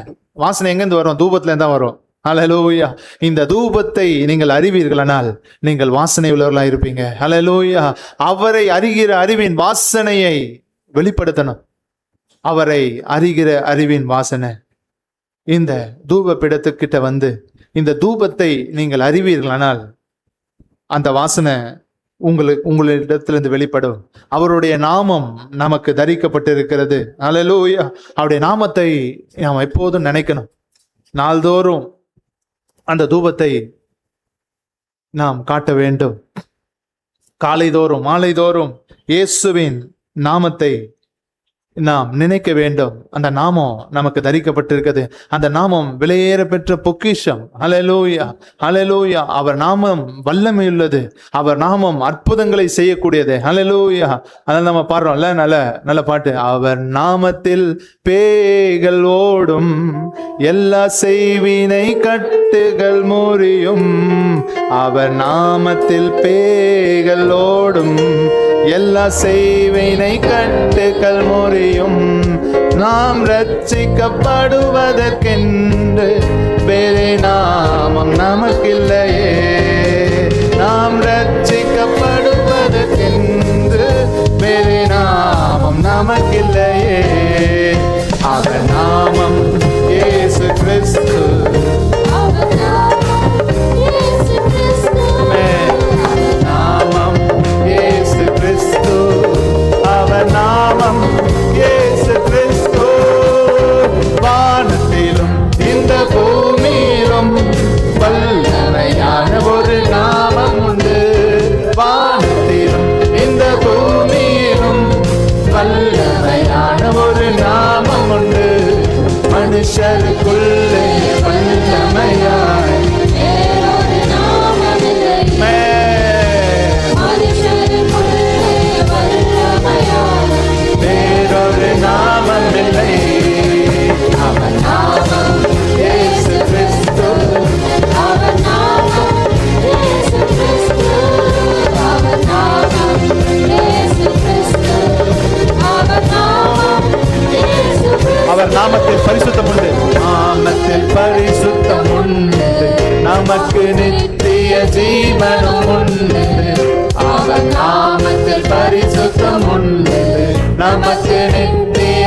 எங்கிருந்து வரும்? தூபத்துல இருந்தா வரும். அல்லேலூயா. இந்த தூபத்தை நீங்கள் அறிவீர்களானால் நீங்கள் வாசனை உள்ளவர்களா இருப்பீங்க. அல்லேலூயா. அவரை அறிகிற அறிவின் வாசனையை வெளிப்படுத்தணும். அவரை அறிகிற அறிவின் வாசனை இந்த தூப பீடத்துக்கிட்ட வந்து இந்த தூபத்தை நீங்கள் அறிவீர்களானால் அந்த வாசனை உங்களிடத்திலிருந்து வெளிப்படும். அவருடைய நாமம் நமக்கு தரிக்கப்பட்டிருக்கிறது. அல்லேலூயா. அவருடைய நாமத்தை நாம் எப்போதும் நினைக்கணும். நாள்தோறும் அந்த தூபத்தை நாம் காட்ட வேண்டும். காலைதோறும் மாலைதோறும் இயேசுவின் நாமத்தை நாம் நினைக்க வேண்டும். அந்த நாமம் நமக்கு தரிக்கப்பட்டிருக்கிறது. அந்த நாமம் விலையேற பெற்ற பொக்கிஷம். அல்லேலூயா. அல்லேலூயா. அவர் நாமம் வல்லமையுள்ளது. அவர் நாமம் அற்புதங்களை செய்யக்கூடியது. அல்லேலூயா. அதனால நம்ம பாடுறோம்ல, நல்ல பாட்டு. அவர் நாமத்தில் பேய்கள் ஓடும், எல்லா செய்வினை கட்டுகள் முறியும். அவர் நாமத்தில் பேய்கள் ஓடும், எல்லா செய்வினை கட்டுகள் முறியும். நாம் ரட்சிக்கப்படுவதற்கென்று வேறே நாமம் நமக்கில்லையே. நாம் ரட்சிக்கப்படுவதற்கென்று வேறே நாமம் நமக்கில்லையே. அவர் நாமம் இயேசு கிறிஸ்து. நாமம் இயேசு கிறிஸ்து. வானத்திலும் இந்த பூமியிலும் வல்லமையான ஒரு நாமம் உண்டு. வானத்திலும் இந்த பூமியிலும் வல்லமையான ஒரு நாமம் உண்டு. மனுஷருக்குள்ளே வல்லமையாய் வேறொரு நாமம் இல்லை. அவர் நாமம் இயேசு கிறிஸ்து. அவர் நாமம் இயேசு கிறிஸ்து. அவர் நாமம் இயேசு கிறிஸ்து. அவர் நாமம் இயேசு கிறிஸ்து. அவர் நாமத்தில் பரிசுத்தம் உண்டு. நாமத்தில் பரிசுத்தம் உண்டு. நமக்கு நித்திய ஜீவனும் உண்டு. அவர் நாமத்தில் பரிசுத்தம் உண்டு. நமக்கு நித்திய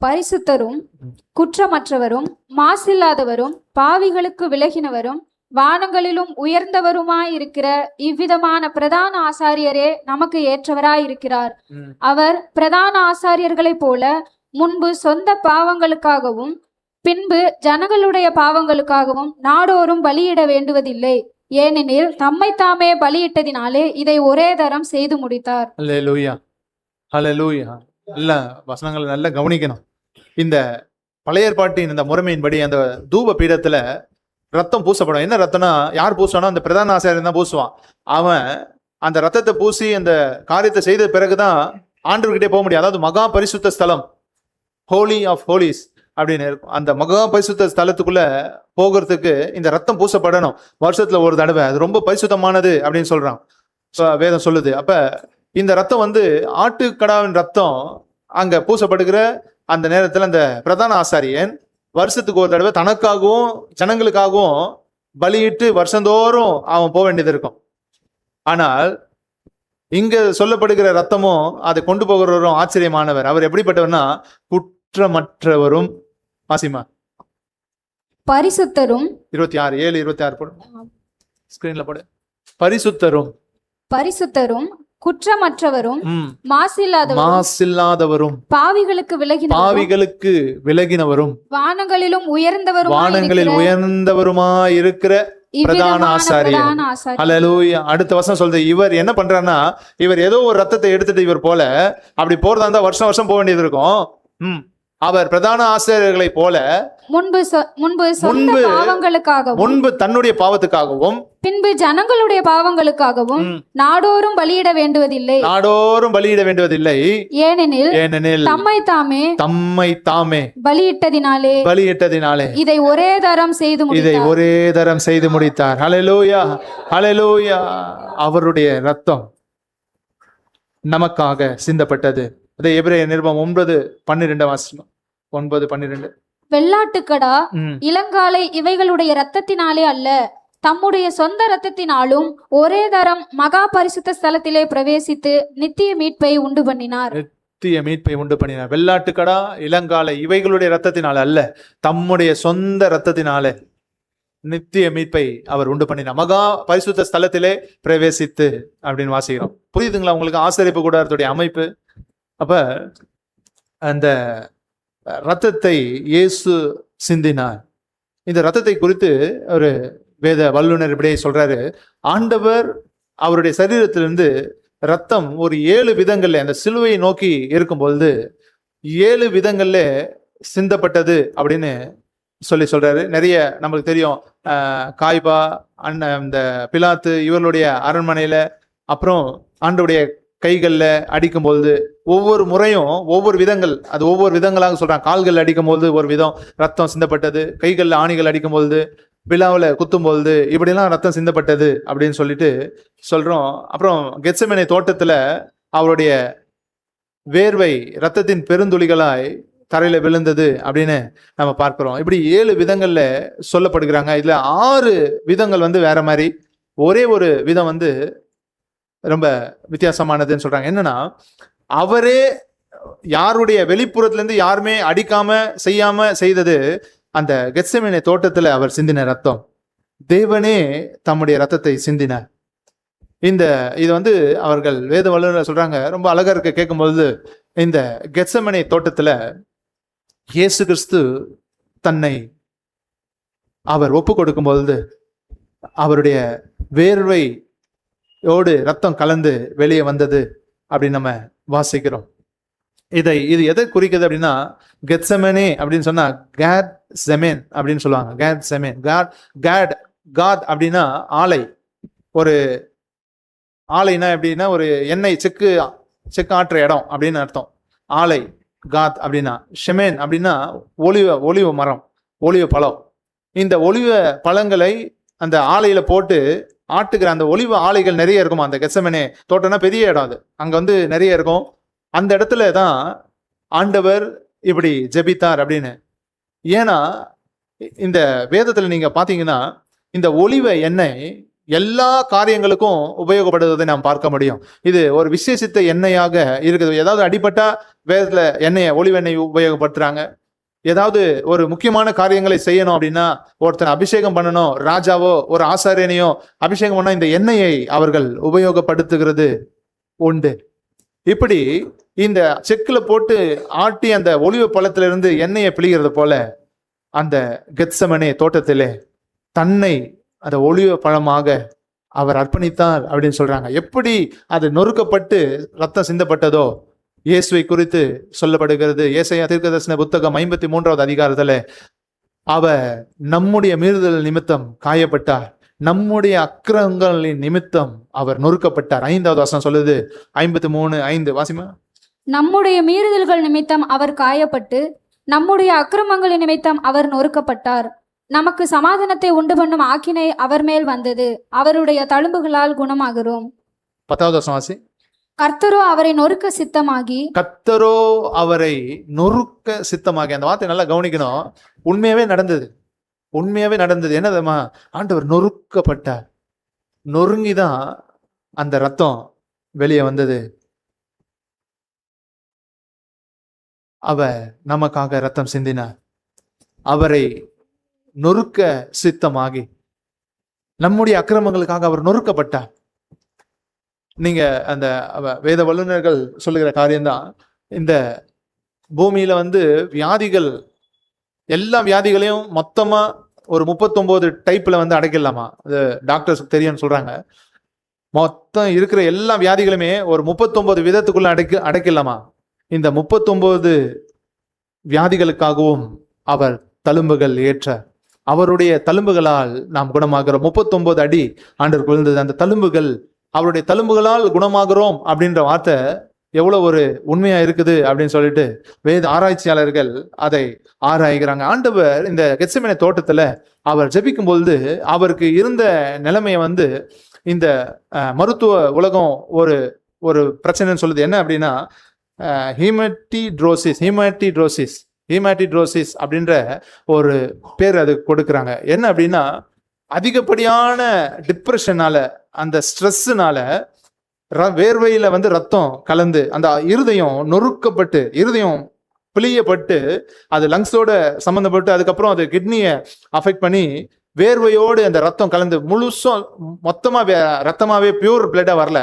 பரிசுத்தரும் குற்றமற்றவரும் மாசில்லாதவரும் பாவிகளுக்கு விலகினவரும் வானங்களிலும் உயர்ந்தவருமாயிருக்கிற இவ்விதமான பிரதான ஆசாரியரே நமக்கு ஏற்றவராயிருக்கிறார். அவர் பிரதான ஆசாரியர்களைப் போல முன்பு சொந்த பாவங்களுக்காகவும் பின்பு ஜனங்களுடைய பாவங்களுக்காகவும் நாடோறும் பலியிட வேண்டுவதில்லை. ஏனெனில் தம்மைத்தாமே பலியிட்டதினாலே இதை ஒரே தரம் செய்து முடித்தார். அல்லேலூயா, அல்லேலூயா. நல்ல வசனங்களை நல்லா கவனிக்கணும். இந்த பழைய ஏற்பாட்டின் இந்த முறைமையின்படி அந்த தூப பீடத்துல ரத்தம் பூசப்படும். என்ன ரத்தம்னா, யார் பூசுவானோ அந்த பிரதான ஆசாரியன் தான் பூசுவான். அவன் அந்த ரத்தத்தை பூசி அந்த காரியத்தை செய்த பிறகுதான் ஆண்டவர்கிட்டே போக முடியும். அதாவது மகா பரிசுத்த ஸ்தலம், ஹோலி ஆஃப் ஹோலிஸ் அப்படின்னு இருக்கும். அந்த மகா பரிசுத்த ஸ்தலத்துக்குள்ள போகிறதுக்கு இந்த ரத்தம் பூசப்படணும் வருஷத்துல ஒரு தடவை. அது ரொம்ப பரிசுத்தமானது அப்படின்னு சொல்றான், வேதம் சொல்லுது. அப்ப இந்த ரத்தம் வந்து ஆட்டுக்கடாவின் ரத்தம் அங்க பூசப்படுகிற அந்த நேரத்துல அந்த பிரதான ஆசாரியன் வருஷத்துக்கு ஒரு தடவை தனக்காகவும் ஜனங்களுக்காகவும் பலியிட்டு வருஷந்தோறும் அவன் போக வேண்டியது இருக்கும். ஆனால் இங்க சொல்லப்படுகிற ரத்தமும் அதை கொண்டு போகிறவரும் ஆச்சரியமானவர். அவர் எப்படிப்பட்டவர்னா குற்றமற்றவரும். வாசிமா பரிசுத்தரும் 26:7-26 போடு, ஸ்கிரீன்ல போடு. பரிசுத்தரும் குற்றமற்றவரும் மாசில்லாதவரும் பாவிகளுக்கு விலகினவரும் வானங்களிலும் உயர்ந்தவருமாயிருக்கிற பிரதான ஆசாரியர். அல்லேலூயா. அடுத்த வசனம் சொல்றது, இவர் என்ன பண்றாருன்னா, இவர் ஏதோ ஒரு ரத்தத்தை எடுத்துட்டு இவர் போல அப்படி போறதா இருந்தா வருஷம் வருஷம் போக வேண்டியது இருக்கும். அவர் பிரதான ஆசிரியர்களை போல முன்பு தன்னுடைய பாவத்துக்காகவும் பின்பு ஜனங்களுடைய பாவங்களுக்காகவும் நாடோறும் பலியிட வேண்டுவதில்லை. ஏனெனில் தம்மை தாமே பலியிட்டதினாலே இதை ஒரே தரம் செய்து முடித்தார். ஹல்லேலூயா, ஹல்லேலூயா. அவருடைய ரத்தம் நமக்காக சிந்தப்பட்டது. அதை எபிரேயர் நிருபம் 9:12 வாசிக்கணும். 9:12. வெள்ளாட்டுக்கடா இளங்காலை இவைகளுடைய இரத்தத்தினாலே அல்ல, தம்முடைய சொந்த இரத்தத்தினாலும் ஒரே தரம் மகா பரிசுத்த ஸ்தலத்திலே பிரவேசித்து நித்திய மீட்பை உண்டு பண்ணினார். வெள்ளாட்டுக்கடா இளங்காலை இவைகளுடைய இரத்தத்தினால அல்ல, தம்முடைய சொந்த இரத்தத்தினாலே நித்திய மீட்பை அவர் உண்டு பண்ணினார். மகா பரிசுத்த ஸ்தலத்திலே பிரவேசித்து அப்படின்னு வாசிக்கிறோம். புரியுதுங்களா உங்களுக்கு? ஆசரிப்பு கூடாரத்துடைய அமைப்பு. அப்ப அந்த ரத்தத்தை இயேசு சிந்தினார். இந்த ரத்தத்தை குறித்து ஒரு வேத வல்லுநர் இப்படியே சொல்றாரு, ஆண்டவர் அவருடைய சரீரத்திலிருந்து ரத்தம் ஒரு 7 விதங்கள்ல அந்த சிலுவையை நோக்கி இருக்கும்பொழுது 7 விதங்கள்ல சிந்தப்பட்டது அப்படின்னு சொல்றாரு. நிறைய நம்மளுக்கு தெரியும், காய்பா இந்த பிலாத்து இவர்களுடைய அரண்மனையில, அப்புறம் ஆண்டவருடைய கைகள்ல அடிக்கும் பொழுது ஒவ்வொரு முறையும் ஒவ்வொரு விதங்கள், அது ஒவ்வொரு விதங்களாக சொல்றாங்க. கால்கள் அடிக்கும் பொழுது ஒரு விதம் ரத்தம் சிந்தப்பட்டது, கைகள்ல ஆணிகள் அடிக்கும் பொழுது, விழாவில் குத்தும் பொழுது இப்படிலாம் ரத்தம் சிந்தப்பட்டது அப்படின்னு சொல்லிட்டு சொல்றோம். அப்புறம் கெத்செமனே தோட்டத்துல அவருடைய வேர்வை ரத்தத்தின் பெருந்துளிகளாய் தரையில விழுந்தது அப்படின்னு நம்ம பார்க்கிறோம். இப்படி 7 விதங்கள்ல சொல்லப்படுகிறாங்க. இதுல 6 விதங்கள் வந்து வேற மாதிரி, ஒரே ஒரு விதம் வந்து ரொம்ப வித்தியாசமானதுன்னு சொல்றாங்க. என்னன்னா, அவரே யாருடைய வெளிப்புறத்துல இருந்து யாருமே அடிக்காம செய்யாம செய்தது அந்த கெத்செமனே தோட்டத்துல அவர் சிந்தின ரத்தம். தேவனே தம்முடைய ரத்தத்தை சிந்தினார். இது வந்து அவர்கள் வேத வல்லுநர் சொல்றாங்க, ரொம்ப அழகா இருக்க கேட்கும்போது. இந்த கெத்செமனே தோட்டத்துல இயேசு கிறிஸ்து தன்னை அவர் ஒப்பு கொடுக்கும் பொழுது அவருடைய வேர்வையோடு ரத்தம் கலந்து வெளியே வந்தது அப்படின்னு நம்ம வாசிக்கிறோம். இது எதை குறிக்குது அப்படின்னா, கெத்செமனே அப்படின்னு சொன்னா கேட் செமேன் அப்படின்னு சொல்லுவாங்க. கேட் செமேன், காட் அப்படின்னா ஆலை. ஒரு ஆலைனா எப்படின்னா ஒரு எண்ணெய் செக்கு ஆற்ற இடம் அப்படின்னு அர்த்தம். ஆலை காத் அப்படின்னா. ஷெமேன் அப்படின்னா ஒலிவ மரம், ஒலிவ பழம். இந்த ஒலிவ பழங்களை அந்த ஆலையில போட்டு ஆட்டுக்கிற அந்த ஒலிவ ஆலைகள் நிறைய இருக்குமா. அந்த கெத்செமனே தோட்டம்னா பெரிய இடம், அது அங்க வந்து நிறைய இருக்கும். அந்த இடத்துல தான் ஆண்டவர் இப்படி ஜெபித்தார் அப்படின்னு. ஏன்னா இந்த வேதத்துல நீங்க பாத்தீங்கன்னா இந்த ஒலிவ எண்ணெய் எல்லா காரியங்களுக்கும் உபயோகப்படுவதை நாம் பார்க்க முடியும். இது ஒரு விசேஷித்த எண்ணெயாக இருக்குது. ஏதாவது அடிபட்டா வேதத்துல எண்ணெயை ஒலிவெண்ணெய் உபயோகப்படுத்துறாங்க. ஏதாவது ஒரு முக்கியமான காரியங்களை செய்யணும் அப்படின்னா, ஒருத்தனை அபிஷேகம் பண்ணணும், ராஜாவோ ஒரு ஆசாரியனையோ அபிஷேகம் பண்ண இந்த எண்ணெயை அவர்கள் உபயோகப்படுத்துகிறது உண்டு. இப்படி இந்த செக்குல போட்டு ஆட்டி அந்த ஒலிவ பழத்திலிருந்து எண்ணெயை பிழிகிறது போல அந்த கெத்செமனே தோட்டத்திலே தன்னை அந்த ஒலிவ பழமாக அவர் அர்ப்பணித்தார் அப்படின்னு சொல்றாங்க. எப்படி அது நொறுக்கப்பட்டு ரத்தம் சிந்தப்பட்டதோ இயேசுவை குறித்து சொல்லப்படுகிறது. ஏசாயா தீர்க்கதரிசன புத்தகம் 53வது அதிகாரத்துல அவர் நம்முடைய மீறுதல் நிமித்தம் காயப்பட்டார், நம்முடைய அக்கிரமங்களின் நிமித்தம் அவர் நொறுக்கப்பட்டார். 5வது வசனம் சொல்லுது, 53:5 வாசிமா. நம்முடைய மீறுதல்கள் நிமித்தம் அவர் காயப்பட்டு நம்முடைய அக்கிரமங்களின் நிமித்தம் அவர் நொறுக்கப்பட்டார். நமக்கு சமாதானத்தை உண்டு பண்ணும் ஆக்கினை அவர் மேல் வந்தது, அவருடைய தழும்புகளால் குணமாகிறோம். 10வது வசனம் வாசி. கர்த்தரோ அவரை நொறுக்க சித்தமாகி, கர்த்தரோ அவரை நொறுக்க சித்தமாகி. அந்த வார்த்தை நல்லா கவனிக்கணும். உண்மையாவே நடந்தது, உண்மையாவே நடந்தது. என்னதுமா? ஆண்டவர் நொறுக்கப்பட்டார். நொறுங்கிதான் அந்த ரத்தம் வெளியே வந்தது. அவர் நமக்காக ரத்தம் சிந்தினார். அவரை நொறுக்க சித்தமாகி நம்முடைய அக்கிரமங்களுக்காக அவர் நொறுக்கப்பட்டார். நீங்க அந்த வேத வல்லுநர்கள் சொல்லுகிற காரியம்தான், இந்த பூமியில வியாதிகள், எல்லா வியாதிகளையும் மொத்தமா ஒரு 39 டைப்ல அடைக்கலாமா? அது டாக்டர்ஸ் தெரியும்னு சொல்றாங்க. மொத்தம் இருக்கிற எல்லா வியாதிகளுமே ஒரு 39 விதத்துக்குள்ள அடைக்கலாமா? இந்த 39 வியாதிகளுக்காகவும் அவர் தழும்புகள் ஏற்றார். அவருடைய தழும்புகளால் நாம் குணமாகிறோம். 39 அடி ஆண்டவர் விழுந்தது. அந்த தழும்புகள், அவருடைய தழும்புகளால் குணமாகிறோம் அப்படின்ற வார்த்தை எவ்வளவு ஒரு உண்மையா இருக்குது அப்படின்னு சொல்லிட்டு வேத ஆராய்ச்சியாளர்கள் அதை ஆராய்கிறாங்க. ஆண்டவர் இந்த கெத்செமனே தோட்டத்துல அவர் ஜெபிக்கும் பொழுது அவருக்கு இருந்த நிலைமையை இந்த மருத்துவ உலகம் ஒரு ஒரு பிரச்சனைன்னு சொல்லுது. என்ன அப்படின்னா, ஹீமாட்டிட்ரோசிஸ் அப்படின்ற ஒரு பேர் அது கொடுக்குறாங்க. என்ன அப்படின்னா, அதிகப்படியான டிப்ரெஷனால, அந்த ஸ்ட்ரெஸ்ஸுனால வேர்வையில ரத்தம் கலந்து அந்த இருதயம் நொறுக்கப்பட்டு, இருதயம் பிழியப்பட்டு, அது லங்ஸோட சம்மந்தப்பட்டு, அதுக்கப்புறம் அது கிட்னியை அஃபெக்ட் பண்ணி வேர்வையோடு அந்த ரத்தம் கலந்து முழுசும் மொத்தமா ரத்தமாவே பியூர் பிளட்டா வரல,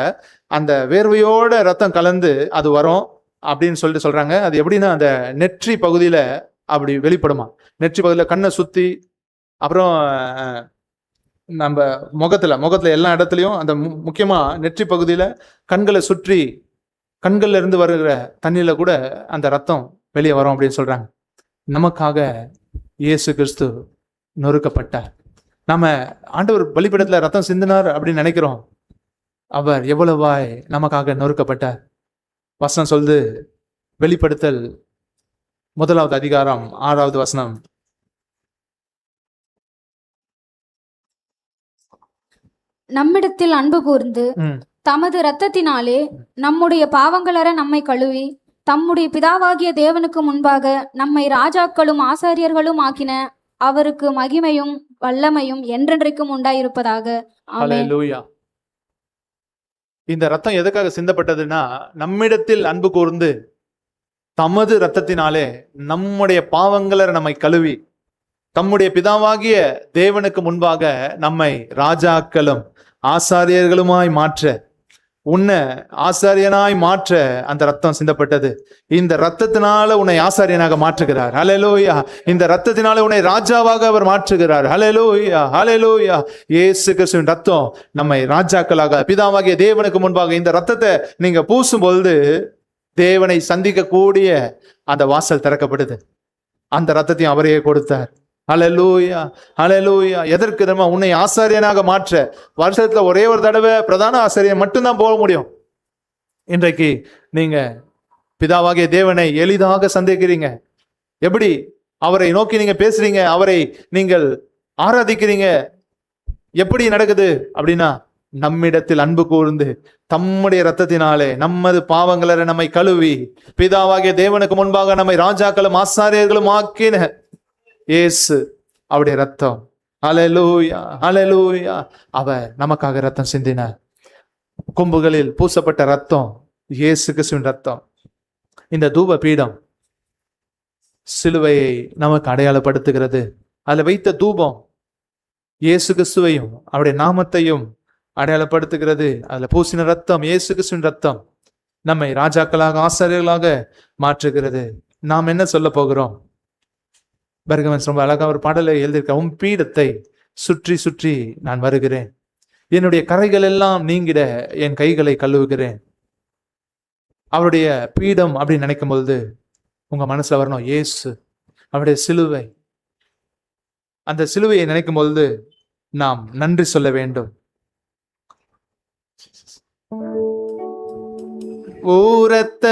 அந்த வேர்வையோட ரத்தம் கலந்து அது வரும் அப்படின்னு சொல்லிட்டு சொல்றாங்க. அது எப்படின்னா, அந்த நெற்றி பகுதியில அப்படி வெளிப்படுமா. நெற்றி பகுதியில கண்ணை சுத்தி, அப்புறம் நம்ம முகத்துல எல்லா இடத்துலயும், அந்த முக்கியமா நெற்றி பகுதியில கண்களை சுற்றி, கண்கள்ல இருந்து வருகிற தண்ணியில கூட அந்த ரத்தம் வெளியே வரும் அப்படின்னு சொல்றாங்க. நமக்காக இயேசு கிறிஸ்து நொறுக்கப்பட்டார். நம்ம ஆண்டவர் பலிபீடத்துல ரத்தம் சிந்தினார் அப்படின்னு நினைக்கிறோம். அவர் எவ்வளவாய் நமக்காக நொறுக்கப்பட்டார். வசனம் சொல்லுது, வெளிப்படுத்தல் 1வது அதிகாரம் 6வது வசனம். நம்மிடத்தில் அன்பு கூர்ந்து தமது இரத்தத்தினாலே நம்முடைய பாவங்களற நம்மை கழுவி தம்முடைய பிதாவாகிய தேவனுக்கு முன்பாக நம்மை ராஜாக்களும் ஆசாரியர்களும் ஆக்கின அவருக்கு மகிமையும் வல்லமையும் என்றென்றைக்கும் உண்டாயிருப்பதாக. ஆமென். ஹல்லேலூயா. இந்த ரத்தம் எதுக்காக சிந்தப்பட்டதுன்னா, நம்மிடத்தில் அன்பு கூர்ந்து தமது இரத்தத்தினாலே நம்முடைய பாவங்களை நம்மை கழுவி தம்முடைய பிதாவாகிய தேவனுக்கு முன்பாக நம்மை ராஜாக்களும் ஆசாரியர்களுமாய் மாற்ற, உன்னை ஆசாரியனாய் மாற்ற அந்த ரத்தம் சிந்தப்பட்டது. இந்த ரத்தத்தினால உன்னை ஆசாரியனாக மாற்றுகிறார். ஹல்லேலூயா. இந்த ரத்தத்தினால உன்னை ராஜாவாக அவர் மாற்றுகிறார். ஹல்லேலூயா, ஹல்லேலூயா. இயேசு கிறிஸ்துவின் ரத்தம் நம்மை ராஜாக்களாக, பிதாவாகிய தேவனுக்கு முன்பாக இந்த ரத்தத்தை நீங்க பூசும் பொழுது தேவனை சந்திக்க கூடிய அந்த வாசல் திறக்கப்படுது. அந்த ரத்தத்தையும் அவரையே கொடுத்தார். ஹல்லேலூயா, ஹல்லேலூயா. எதற்கு தெரியுமா? உன்னை ஆசாரியனாக மாற்ற. வருஷத்துல ஒரே ஒரு தடவை பிரதான ஆசாரியன் மட்டும்தான் போக முடியும். இன்றைக்கு நீங்க பிதாவாகிய தேவனை எளிதாக சந்திக்கிறீங்க. எப்படி அவரை நோக்கி நீங்க பேசுறீங்க, அவரை நீங்கள் ஆராதிக்கிறீங்க. எப்படி நடக்குது அப்படின்னா, நம்மிடத்தில் அன்பு கூர்ந்து தம்முடைய இரத்தத்தினாலே நமது பாவங்களை நம்மை கழுவி பிதாவாகிய தேவனுக்கு முன்பாக நம்மை ராஜாக்களும் ஆசாரியர்களும் ஆக்கின இயேசு, அவருடைய ரத்தம் ஹல்லேலூயா, ஹல்லேலூயா. அவர் நமக்காக ரத்தம் சிந்தினார். கொம்புகளில் பூசப்பட்ட ரத்தம் இயேசு கிறிஸ்துவின் ரத்தம். இந்த தூப பீடம் சிலுவையை நமக்கு அடையாளப்படுத்துகிறது. அதில் வைத்த தூபம் இயேசு கிறிஸ்துவையும் அவருடைய நாமத்தையும் அடையாளப்படுத்துகிறது. அதுல பூசின ரத்தம் இயேசு கிறிஸ்துவின் ரத்தம் நம்மை ராஜாக்களாக ஆசாரியர்களாக மாற்றுகிறது. நாம் என்ன சொல்ல போகிறோம்? பெர்கமன்ஸ் ரொம்ப அழகா ஒரு பாடலை எழுதியிருக்க, உம் பீடத்தை சுற்றி சுற்றி நான் வருகிறேன், என்னுடைய கரைகள் எல்லாம் நீங்கிட என் கைகளை கழுவுகிறேன். அவருடைய பீடம் அப்படின்னு நினைக்கும் பொழுது உங்க மனசுல வரணும் இயேசு, அவருடைய சிலுவை. அந்த சிலுவையை நினைக்கும் பொழுது நாம் நன்றி சொல்ல வேண்டும். ஊரத்த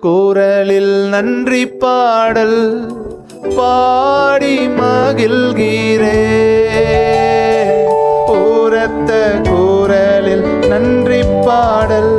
குரலில் நன்றி பாடல் பாடி மகிழ்கிறே, ஊரத்த குரலில் நன்றி பாடல்